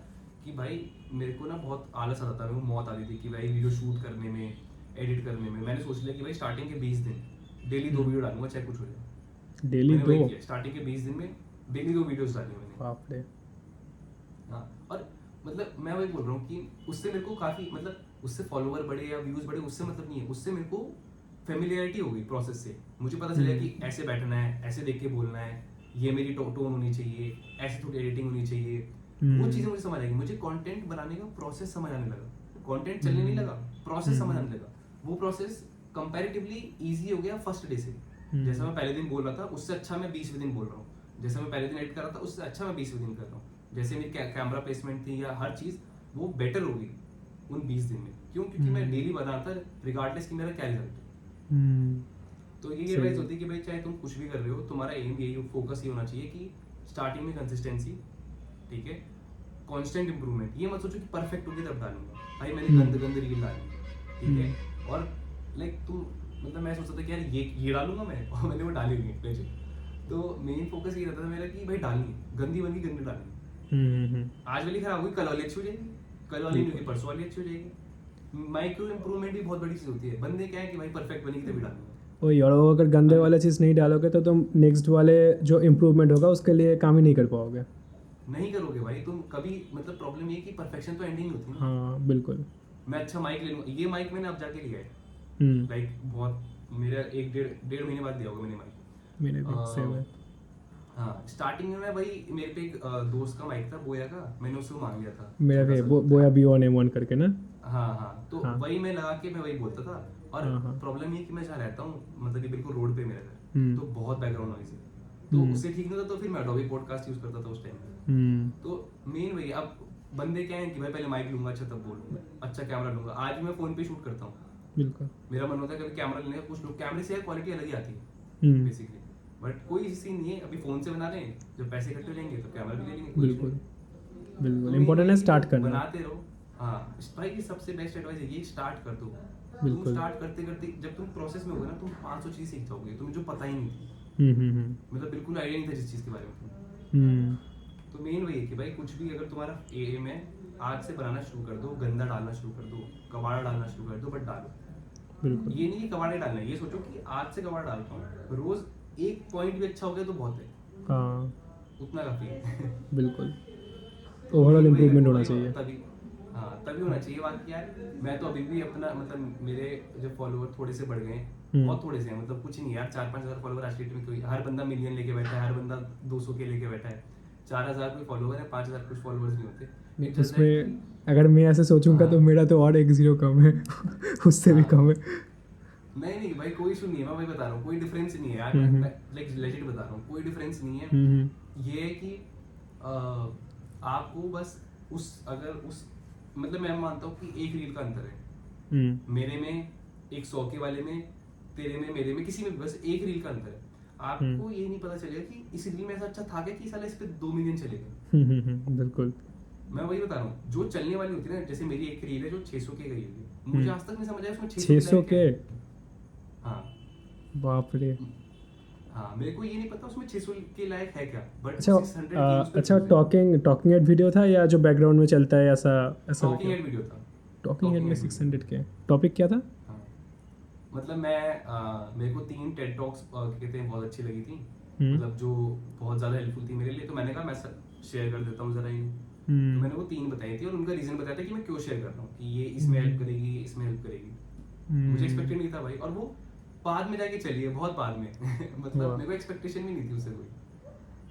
कि भाई मेरे को ना बहुत आलस आता था, मेरे को मौत आती थी कि भाई वीडियो शूट करने में, एडिट करने में। मैंने सोच लिया कि भाई स्टार्टिंग के 20 दिन डेली 2 वीडियो डालूंगा, चाहे कुछ हो जाए। डेली 2? स्टार्टिंग के 20 दिन में डेली 2 वीडियोस डाली मैंने। बाप रे। हाँ, और मतलब मैं वही बोल रहा हूँ कि उससे मेरे को काफी, मतलब उससे फॉलोवर बढ़े या व्यूज बढ़े उससे मतलब नहीं है, उससे मेरे को फेमिलियरिटी हो गई प्रोसेस से। मुझे पता चला कि ऐसे बैठना है, ऐसे देख के बोलना है, ये मेरी टोन होनी चाहिए, ऐसी थोड़ी एडिटिंग होनी चाहिए, वो चीजें मुझे समझ आएगी। मुझे कंटेंट बनाने का प्रोसेस समझ आने लगा, कंटेंट चलने नहीं लगा, प्रोसेस समझ आने लगा। वो प्रोसेस कंपैरेटिवली इजी हो गया फर्स्ट डे से। जैसा मैं पहले दिन बोल रहा था उससे अच्छा मैं 20वें दिन बोल रहा हूँ, जैसा मैं पहले दिन एडिट कर रहा था उससे अच्छा मैं 20वें दिन कर रहा हूँ, जैसे मेरी कैमरा प्लेसमेंट थी या हर चीज वो बेटर हो गई उन 20 दिन में। क्यों? क्योंकि मैं डेली बना रहा था रिगार्डलेस कि मेरा क्या रिजल्ट है। हम्म, तो ये सही एडवाइस है। होती है कि भाई चाहे तुम कुछ भी कर रहे हो, तुम्हारा एम यही फोकस ये होना चाहिए कि स्टार्टिंग में कंसिस्टेंसी, ठीक है, कांस्टेंट इंप्रूवमेंट। ये मत सोचो कि परफेक्ट होगी तब डालूंगा, भाई मैंने हम्म, गंद गंद रील डाली, ठीक है, और लाइक तुम मतलब मैं सोचता था कि यार ये डालूंगा मैं और मैंने वो डाली नहीं legit। तो मेन फोकस ये रहता था मेरा कि भाई डालनी है, गंदी बनी गंदी डालनी है। आज वाली खराब हुई, कल वाली अच्छी हो जाएगी, कल वाली नहीं होगी परसों वाली अच्छी हो जाएगी। माइक्रो इंप्रूवमेंट भी बहुत बड़ी चीज होती है। बंदे क्या है कि भाई परफेक्ट बनेगी तभी डालूंगा। वही, और वो अगर गंदे वाला चीज़ नहीं डालोगे तो तुम नेक्स्ट वाले जो इम्प्रूवमेंट होगा उसके लिए काम ही नहीं कर पाओगे। नहीं करोगे भाई तुम कभी। मतलब प्रॉब्लम ये है कि परफेक्शन तो एंडिंग होती है ना। हाँ बिल्कुल। मैं अच्छा माइक ले लूंगा, ये माइक मैंने अब जाके लिया है, हम्म, लाइक बहुत मेरा एक डेढ़ महीने बाद लिया होगा मैंने माइक। मेरे भी सेम है। हाँ, स्टार्टिंग में मैं वही मेरे पे एक दोस्त का माइक था बोया का, मैंने उसको मांग लिया था मेरा छोटा भी है, सा। बोया B1M1 करके ना। हाँ हाँ, तो हाँ वही मैं लगा के मैं वही बोलता था। और हाँ हाँ। प्रॉब्लम ये कि मैं जहाँ रहता हूँ मतलब कि बिल्कुल रोड पे मेरा घर, हम्म, तो बहुत बैकग्राउंड नॉइज है। तो हम्म, उससे ठीक नहीं था, तो फिर मैं अडोबी पॉडकास्ट यूज करता था उस टाइम पे। हम्म, तो मेन वही, अब बंदे क्या है कि भाई पहले माइक लूंगा, अच्छा तब बोलूंगा, अच्छा कैमरा लूंगा। आज भी मैं फोन पे शूट करता हूँ, बिल्कुल। मेरा मन होता है कभी कैमरा लेने का। कुछ लोग कैमरे से क्वालिटी अलग ही आती है हम्म, बेसिकली, बट कोई सीन नहीं है। अभी फोन से बना रहे हैं, जब पैसे इकट्ठे हो जाएंगे तो कैमरा भी ले लेंगे, कोई इशू बिल्कुल नहीं। बिल्कुल, तो इम्पोर्टेंट है मेन स्टार्ट वही करना। बनाते रहो। हाँ भाई की सबसे बेस्ट एडवाइस है ये, स्टार्ट कर दो। तुम बिल्कुल। स्टार्ट करते करते जब तुम प्रोसेस में होगे ना, तुम 500 चीज सीख जाओगे तुम्हें जो पता ही नहीं थी। मतलब बिल्कुल आइडिया नहीं था जिस चीज के बारे में तुम्हें। हम्म, तो मेन वही है कि भाई कुछ भी अगर तुम्हारा एम है, आज से बनाना शुरू कर दो, गंदा डालना शुरू कर दो, कबाड़ा डालना शुरू कर दो, बट डालो। बिल्कुल। ये नहीं कि कबाड़े डालना है, ये सोचो कि आज से कबाड़ डालता हूँ, रोज एक पॉइंट भी अच्छा हो गया तो बहुत है, हाँ उतना काफी है। बिल्कुल, तो ओवरऑल मेन वही इम्प्रूवमेंट रखो होना भाई, चाहिए। तभी हाँ तभी होना चाहिए। बाकी यार मैं तो अभी भी अपना मतलब मेरे जो फॉलोअर थोड़े से बढ़ गए हैं, बहुत थोड़े से हैं, मतलब कुछ नहीं यार, 4-5 हज़ार फॉलोअर आज की डेट में कोई, हर बंदा मिलियन लेके बैठा है, हर बंदा 200 के लेके बैठा है। 4,000 कोई फॉलोअर है, 5,000 कुछ फॉलोअर्स नहीं होते। नहीं, इट जस्ट दैट कि उसमें अगर मैं ऐसे सोचूंगा तो हाँ मेरा तो और एक जीरो कम है उससे भी हाँ, कम है। नहीं नहीं भाई कोई इशू नहीं है, मैं वही बता रहा हूँ, कोई डिफरेंस नहीं है यार। हम्म, मैं लाइक लेजिट बता रहा हूँ, कोई डिफरेंस नहीं है। हम्म, ये है कि आपको बस उस अगर उस मतलब मैं मानता हूँ कि एक रील का अंतर है, मेरे में, एक 100 के वाले में, तेरे में, मेरे में, किसी में भी, बस एक रील का अंतर है। आपको ये नहीं पता चलेगा कि इस रील में ऐसा अच्छा था क्या कि साला इस पे 2 मिलियन चलेगा। बिल्कुल। मैं वही बता रहा हूँ, जो चलने वाली होती है ना, जैसे मेरी एक रील है जो 600 के गई है, मुझे आज तक नहीं समझ आया उसमें 600 की 600 लाइक क्या के? है। हाँ बाप रे। हाँ, मेरे को ये नहीं पता उसमें 600 के लायक है क्या, बट अच्छा 600 के उस पे अच्छा, views है। टॉकिंग हेड वीडियो था या जो बैकग्राउंड में चलता है ऐसा ऐसा टॉकिंग वीडियो? हेड वीडियो था। टॉकिंग हेड टॉकिंग में हेड वीडियो 600 के? टॉपिक क्या था? हाँ, मतलब मैं मेरे को 3 टेड टॉक्स कहते हैं बहुत अच्छी लगी थी, हम्म, मतलब जो बहुत ज़्यादा हेल्पफुल थी मेरे लिए। तो मैंने कहा मैं शेयर कर देता हूँ ज़रा ये। तो हम्म, मैंने वो 3 बताई थी और उनका रीज़न बताया था कि मैं क्यों शेयर कर रहा हूँ, कि ये इसमें हेल्प करेगी, ये इसमें हेल्प करेगी। मुझे एक्सपेक्टेड नहीं था भाई, और वो बाद में जाके चली है, बहुत बाद में। मतलब वाह, मेरे को एक्सपेक्टेशन भी नहीं थी उससे कोई।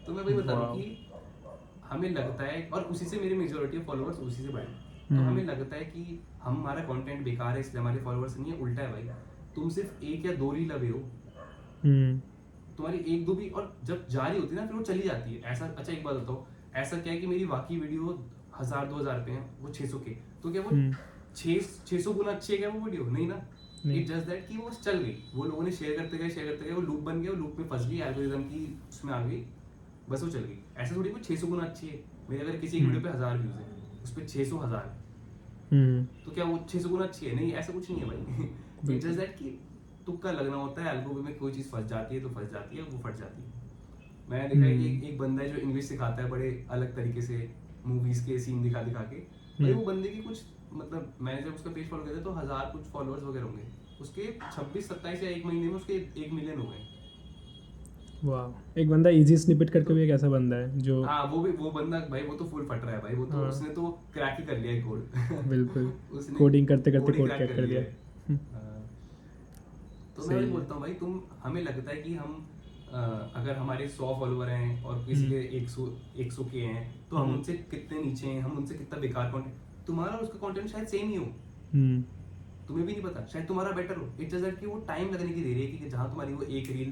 तो मैं वही बता रहा हूँ वाह, कि हमें लगता है, और उसी से मेरी मेजोरिटी ऑफ फॉलोअर्स उसी से बढ़े। तो हम्म, हमें लगता है कि हमारा कंटेंट बेकार है इसलिए हमारे फॉलोअर्स नहीं है, उल्टा है भाई। तुम सिर्फ 1 या 2 रील लगे हो, हम्म, तुम्हारी 1-2 भी, और जब जारी होती है ना फिर वो चली जाती है। ऐसा अच्छा एक बात बताओ, ऐसा क्या है कि मेरी बाकी वीडियो 1000-2000 पे हैं, वो 600 के, तो क्या वो हम्म, 600 गुना अच्छी है क्या वो वीडियो? नहीं ना। नहीं, इट जस्ट दैट कि वो चल गई, वो लोगों ने शेयर करते गए, वो लूप बन गया, वो लूप में फंस गई, एल्गोरिदम की उसमें आ गई, बस वो चल गई। ऐसा थोड़ी कोई 600 गुना अच्छी है। मेरे अगर किसी एक वीडियो पे 1000 व्यूज है, उस पर 600 1000, तो क्या वो 600 गुना अच्छी है? नहीं, ऐसा कुछ नहीं है भाई। इट जस्ट दैट कि तुक्का लगना होता है, एल्गोरिदम में कोई चीज़ फंस जाती है तो फंस जाती है, वो फट जाती है। मैंने देखा है कि एक बंदा है जो इंग्लिश सिखाता है बड़े अलग तरीके से, मूवीज के सीन दिखा दिखा के। भाई वो बंदे की कुछ मतलब, मैंने जब उसका पेज फॉलो किया था तो 1000 कुछ फॉलोअर्स वगैरह होंगे, उसके 26-27 या 1 महीने में उसके 1 मिलियन हो गए। वाह। एक बंदा इजी स्निपेट करके भी एक ऐसा बंदा है जो, हाँ वो बंदा भाई, वो तो फुल फट रहा है भाई, वो तो हाँ, उसने तो क्रैक ही कर लिया है कोड। बिल्कुल, उसने कोडिंग करते करते ही कोड क्रैक क्रैक कर दिया। है। हाँ, तो मैं सही वही है। बोलता हूँ भाई, तुम, हमें लगता है कि हम अगर हमारे 100 फॉलोवर हैं और किसी के 100 के हैं, तो हम उनसे कितने नीचे हैं, हम उनसे कितना बेकार कंटेंट, तुम्हारा और उसका कंटेंट शायद सेम ही हो, हम्म, तुम्हें भी नहीं पता, शायद तुम्हारा बेटर हो। इट्स जस्ट कि वो टाइम लगने की देरी है कि जहाँ तुम्हारी वो एक रील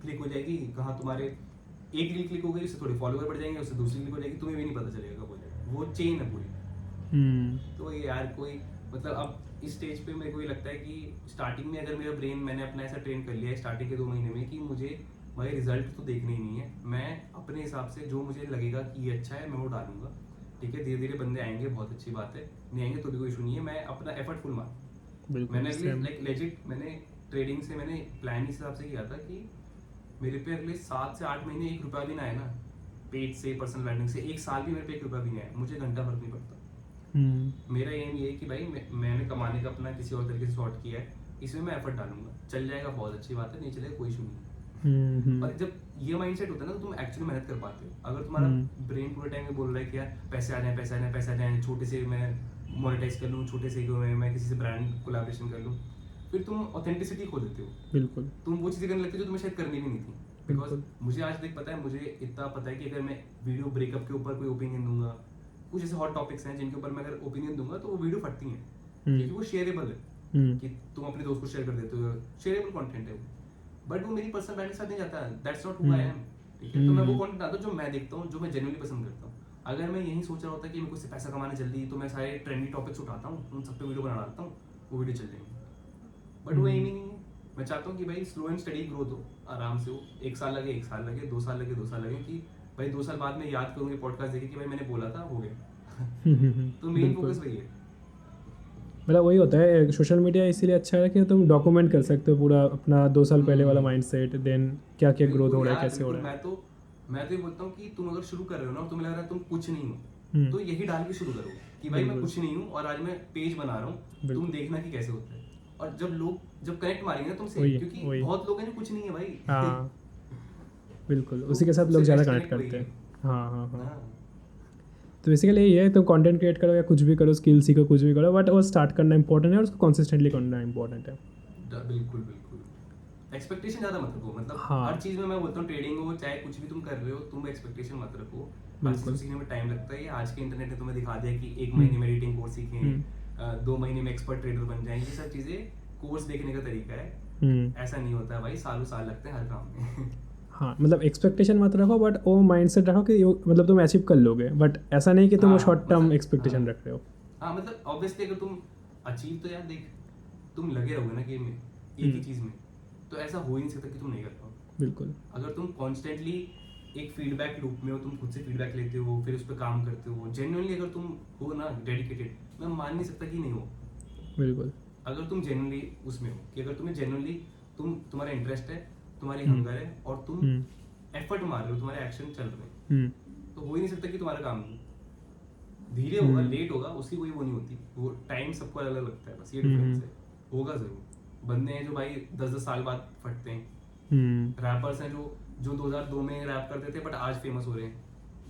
क्लिक हो जाएगी, कहाँ तुम्हारे एक रील क्लिक हो गई, उससे थोड़े फॉलोवर बढ़ जाएंगे, उससे दूसरी क्लिक हो जाएगी, तुम्हें भी नहीं पता चलेगा कब हो जाएगा। वो चेन है पूरी। तो ये यार कोई मतलब अब इस स्टेज पे मेरे को ये लगता है कि स्टार्टिंग में अगर मेरा ब्रेन मैंने अपना ऐसा ट्रेन कर लिया है स्टार्टिंग के 2 महीने में कि मुझे भाई रिजल्ट तो देखने ही नहीं है, मैं अपने हिसाब से जो मुझे लगेगा कि ये अच्छा है मैं वो डालूंगा। ठीक है, धीरे धीरे बंदे आएंगे, बहुत अच्छी बात है, नहीं आएंगे तो भी कोई इशू नहीं है, मैं अपना एफर्ट फुल मार। बिल्कुल मैंने अगले सेम। लाइक लेजिट मैंने ट्रेडिंग से मैंने प्लान इस हिसाब से किया था कि मेरे पे अगले 7 से 8 महीने 1 रुपया भी ना आए ना, पेज से पर्सनल ब्रांडिंग से 1 साल भी मेरे पे 1 रुपया भी नहीं आया, मुझे घंटा फर्क नहीं पड़ता। मेरा एम ये है कि भाई मैंने कमाने का अपना किसी और तरीके से सॉर्ट किया है, इसमें मैं एफर्ट डालूंगा, चल जाएगा बहुत अच्छी बात है, नहीं चलेगा कोई इशू नहीं। और जब ये माइंडसेट होता है ना तो तुम एक्चुअली मेहनत कर पाते हो। अगर तुम्हारा ब्रेन पूरे टाइम में बोल रहा है कि यार पैसे आ जाए पैसे आ जाए पैसे आ जाए, छोटे से मैं मोनेटाइज कर लूँ, छोटे से मैं किसी से ब्रांड कोलैबोरेशन कर लूँ, फिर तुम ऑथेंटिसिटी खो देते हो। बिल्कुल तुम वो चीज़ें करने लगते हो जो तुम्हें शायद करनी भी नहीं थी। बिकॉज मुझे आज तक पता है, मुझे इतना पता है कि अगर मैं वीडियो ब्रेकअप के ऊपर कोई ओपिनियन दूंगा, कुछ ऐसे हॉट टॉपिक्स हैं जिनके ऊपर मैं अगर ओपिनियन दूंगा तो वो वीडियो फटती हैं, क्योंकि वो शेयरेबल है कि तुम अपने दोस्त को शेयर कर देते हो, शेयरेबल कंटेंट है वो, बट वो मेरी पर्सनल ब्रांड के साथ नहीं जाता, that's not who I am. ठीक है, तो मैं वो कंटेंट डालता हूँ जो मैं देखता हूँ, जो मैं जेन्युइनली पसंद करता हूँ। अगर मैं यही सोच रहा होता कि मेरे को इससे पैसा कमाना जल्दी, तो मैं सारे ट्रेंडी टॉपिक्स उठाता हूँ, उन सब पे वीडियो बना डालता हूँ, वो वीडियो चल जाएंगे। बट वो एम ही नहीं है। मैं चाहता हूँ कि भाई स्लो एंड स्टडी ग्रोथ हो, आराम से हो, 1 साल लगे 1 साल लगे, 2 साल लगे 2 साल लगे, कि भाई 2 साल बाद में याद करूँगी पॉडकास्ट देखे कि भाई मैंने बोला था, हो गया। तो मेन फोकस वही है। मतलब वही होता है, सोशल मीडिया इसीलिए अच्छा है कि तुम डॉक्यूमेंट कर सकते हो पूरा अपना 2 साल पहले वाला माइंडसेट, देन क्या क्या ग्रोथ हो रहा है, कैसे हो रहा है। मैं तो ये बोलता हूँ कि तुम अगर शुरू कर रहे हो ना, तुम्हें लग रहा है तुम कुछ नहीं हो, तो यही डाल के शुरू करो कि भाई मैं कुछ नहीं हूँ और आज मैं पेज बना रहा हूँ, तुम देखना कि कैसे होता है। और जब कनेक्ट मारेंगे ना तुमसे, क्योंकि बहुत लोग हैं जो कुछ नहीं है भाई। हाँ बिल्कुल, उसी के साथ लोग ज़्यादा कनेक्ट करते हैं। हाँ। तो बेसिकली यही है, तुम कंटेंट क्रिएट करो या कुछ भी करो, स्किल सीखो, कुछ भी करो, बट वो स्टार्ट करना इंपॉर्टेंट है और उसको कंसिस्टेंटली करना इंपॉर्टेंट है। बिल्कुल एक्सपेक्टेशन ज़्यादा मत रखो, मतलब हर चीज़ में मैं बोलता हूँ, ट्रेडिंग हो चाहे कुछ भी तुम कर रहे हो, तुम एक्सपेक्टेशन मत रखो। बिल्कुल सीखने में टाइम लगता है, आज के इंटरनेट ने तुम्हें दिखा दिया कि 1 महीने में एडिटिंग कोर्स सीखें, 2 महीने में एक्सपर्ट ट्रेडर बन जाएंगे, ये सब चीज़ें कोर्स देखने का तरीका है। ऐसा नहीं होता भाई, सालों साल लगते हैं हर काम में। हाँ, मतलब एक्सपेक्टेशन मत रखो, बट वो माइंडसेट रखो कि मतलब तुम अचीव कर लोगे, बट ऐसा नहीं कि तुम शॉर्ट टर्म एक्सपेक्टेशन रख रहे हो। हाँ, मतलब ऑब्वियसली अगर तुम अचीव, तो यार देख तुम लगे रहोगे ना गेम में, एक ही चीज़ में, तो ऐसा हो ही नहीं सकता कि तुम नहीं कर पाओ। बिल्कुल, अगर तुम कॉन्स्टेंटली एक फीडबैक लूप में हो, तुम खुद से फीडबैक लेते हो, फिर उस पर काम करते हो, जेन्युइनली अगर तुम हो ना डेडिकेटेड, मैं मान नहीं सकता कि नहीं हो। बिल्कुल, अगर तुम जेन्युइनली उसमें हो, कि अगर तुम्हें जेन्युइनली तुम्हारा इंटरेस्ट है, तुम्हारी हंगर है, और तुम एफर्ट मार रहे हो, तुम्हारे एक्शन चल रहे हैं, तो हो ही नहीं सकता कि तुम्हारा काम नहीं। धीरे होगा, लेट होगा, उसकी कोई वो नहीं होती, वो टाइम सबको अलग अलग लगता है, बस ये डिफरेंस है। होगा जरूर। बंदे हैं जो भाई 10-10 साल बाद फटते हैं, रैपर्स हैं जो 2002 में रैप करते थे बट आज फेमस हो रहे हैं,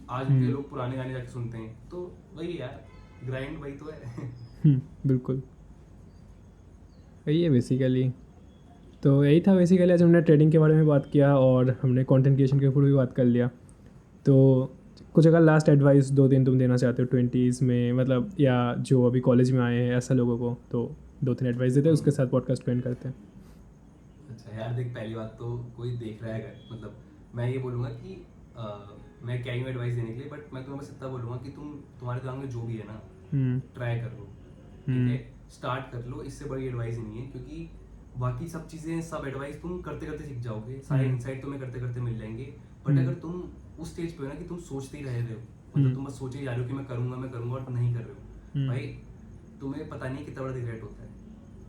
आज उनके लोग पुराने गाने जाके सुनते हैं, तो वही यार ग्राइंड वही तो है। बिल्कुल यही है बेसिकली। तो यही था बेसिकली, आज हमने ट्रेडिंग के बारे में बात किया और हमने कंटेंट क्रिएशन के ऊपर भी बात कर लिया। तो कुछ अगर लास्ट एडवाइस 2-3 तुम देना चाहते हो 20s में, मतलब या जो अभी कॉलेज में आए हैं ऐसा लोगों को, तो 2-3 एडवाइस देते हैं, उसके साथ पॉडकास्ट को एंड करते हैं। अच्छा यार देख, पहली बात तो कोई देख रहा है अगर, मतलब मैं ये बोलूँगा कि मैं क्या ही एडवाइस देने के लिए, बट मैं तुम्हें बस इतना बोलूँगा कि तुम्हारे दिमाग में जो भी है ना, ट्राई कर लो, ठीक है, स्टार्ट कर लो, इससे बड़ी एडवाइस नहीं है, क्योंकि बाकी सब चीज़ें, सब एडवाइस तुम करते करते सीख जाओगे, सारे इंसाइट तुम्हें करते करते मिल जाएंगे। बट अगर तुम उस स्टेज पे हो ना कि तुम सोचते ही रह रहे हो, मतलब तुम बस सोचे ही जा रहे हो कि मैं करूँगा और नहीं कर रहे हो, भाई तुम्हें पता नहीं कितना बड़ा रिग्रेट होता है,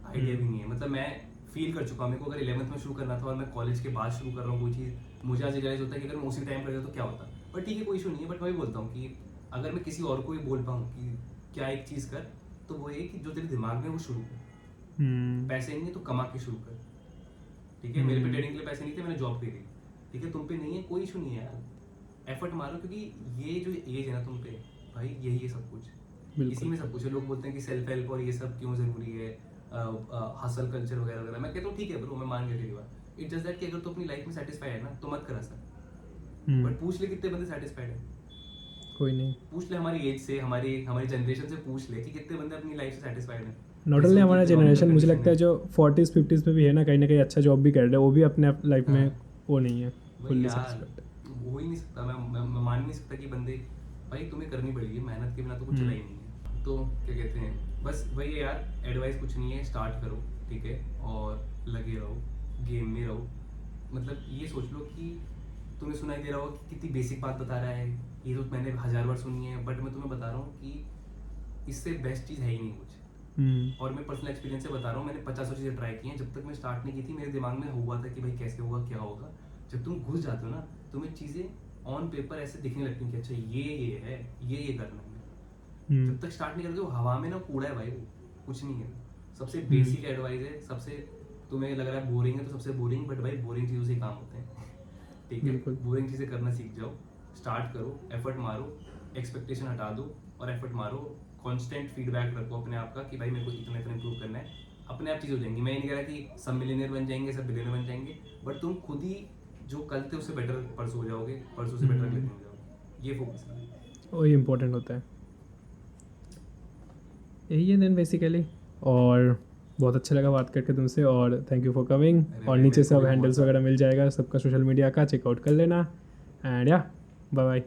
आइडिया भी नहीं है। मतलब मैं फील कर चुका हूँ, मेरे को अगर 11th में शुरू करना था और मैं कॉलेज के बाद शुरू कर रहा हूँ कोई चीज़, मुझे आज रियलाइज होता है कि अगर मैं उसी टाइम कर देता तो क्या होता। बट ठीक है, कोई इशू नहीं है, बट मैं भी बोलता हूँ कि अगर मैं किसी और को भी बोल पाऊँ कि क्या एक चीज़ कर, तो वो ये कि जो तेरे दिमाग में वो शुरू कर, पैसे नहीं है तो कमा के शुरू कर, ठीक है। मेरे पे ट्रेडिंग के लिए पैसे नहीं थे, मैंने जॉब करी, ठीक है, तुम पे नहीं है, कोई इशू नहीं है यार, एफर्ट मारो, क्योंकि ये जो एज है ना तुम पे, भाई यही है सब कुछ, इसी में सब कुछ है। लोग बोलते हैं कि सेल्फ हेल्प और ये सब क्यों जरूरी है, हसल कल्चर वगैरह वगैरह, मैं कहता हूँ ठीक है ब्रो, मैं मान गया तेरी बात। इट जस्ट दैट कि अगर तू अपनी लाइफ में सेटिस्फाइड है ना, तो मत कर हसल, बट पूछ ले कितने बंदे सेटिस्फाइड है, कोई नहीं। पूछ ले हमारी एज से, हमारी जनरेशन से पूछ ले कि कितने बंदे अपनी लाइफ से सेटिस्फाइड है। नॉट ओनली हमारा जनरेशन, मुझे लगता है जो 40s 50s में भी है ना, कहीं ना कहीं अच्छा जॉब भी कर रहे हैं, वो भी अपने लाइफ में वो नहीं है फुल्ली सेटिस्फाइड। हो ही नहीं सकता, मैं मान नहीं सकता कि बंदे, भाई तुम्हें करनी पड़ेगी, मेहनत के बिना तो कुछ चला ही नहीं है। तो क्या कहते हैं, बस वही है यार, एडवाइस कुछ नहीं है, स्टार्ट करो, ठीक है, और लगे रहो, गेम में रहो। मतलब ये सोच लो कि तुम्हें सुनाई दे रहा हो कि कितनी बेसिक बात बता रहा है, ये तो मैंने 1000 बार सुनी है, बट मैं तुम्हें बता रहा हूँ कि इससे बेस्ट चीज़ है ही नहीं कुछ। और मैं पर्सनल एक्सपीरियंस से बता रहा हूँ, मैंने 50 चीज़ें ट्राई की हैं, जब तक मैं स्टार्ट नहीं की थी मेरे दिमाग में हुआ था कि भाई कैसे होगा, क्या होगा। जब तुम घुस जाते हो ना, तुम्हें चीज़ें ऑन पेपर ऐसे दिखने लगती हैं कि अच्छा ये है, ये करना है। जब तक स्टार्ट नहीं करते वो हवा में ना कूड़ा है भाई, वो कुछ नहीं है। सबसे बेसिक एडवाइस है, सबसे तुम्हें लग रहा है बोरिंग है तो सबसे बोरिंग, बट भाई बोरिंग चीज़ों से ही काम होते हैं। ठीक है, बिल्कुल। बोरिंग चीज़ें करना सीख जाओ, स्टार्ट करो, एफर्ट मारो, एक्सपेक्टेशन हटा दो और एफर्ट मारो। कांस्टेंट फीडबैक रखो अपने आप का कि भाई मेरे को इतना इतना इंप्रूव करना है। अपने आप चीज़ हो जाएंगी। मैं ये नहीं कह रहा कि सब मिलियनियर बन जाएंगे, सब बिलियनियर बन जाएंगे, बट तुम खुद ही जो कल थे उससे बेटर परसों हो जाओगे, परसों से बेटर अगले दिन हो जाओगे। ये फोकस है। वही इम्पोर्टेंट होता है, यही है देन बेसिकली। और बहुत अच्छा लगा बात करके तुमसे, और थैंक यू फॉर कमिंग। अरे और भाई, नीचे मेरे को सब भी बहुत हैंडल्स सारा वगैरह मिल जाएगा सबका सोशल मीडिया का, चेकआउट कर लेना। एंड या बाय बाय।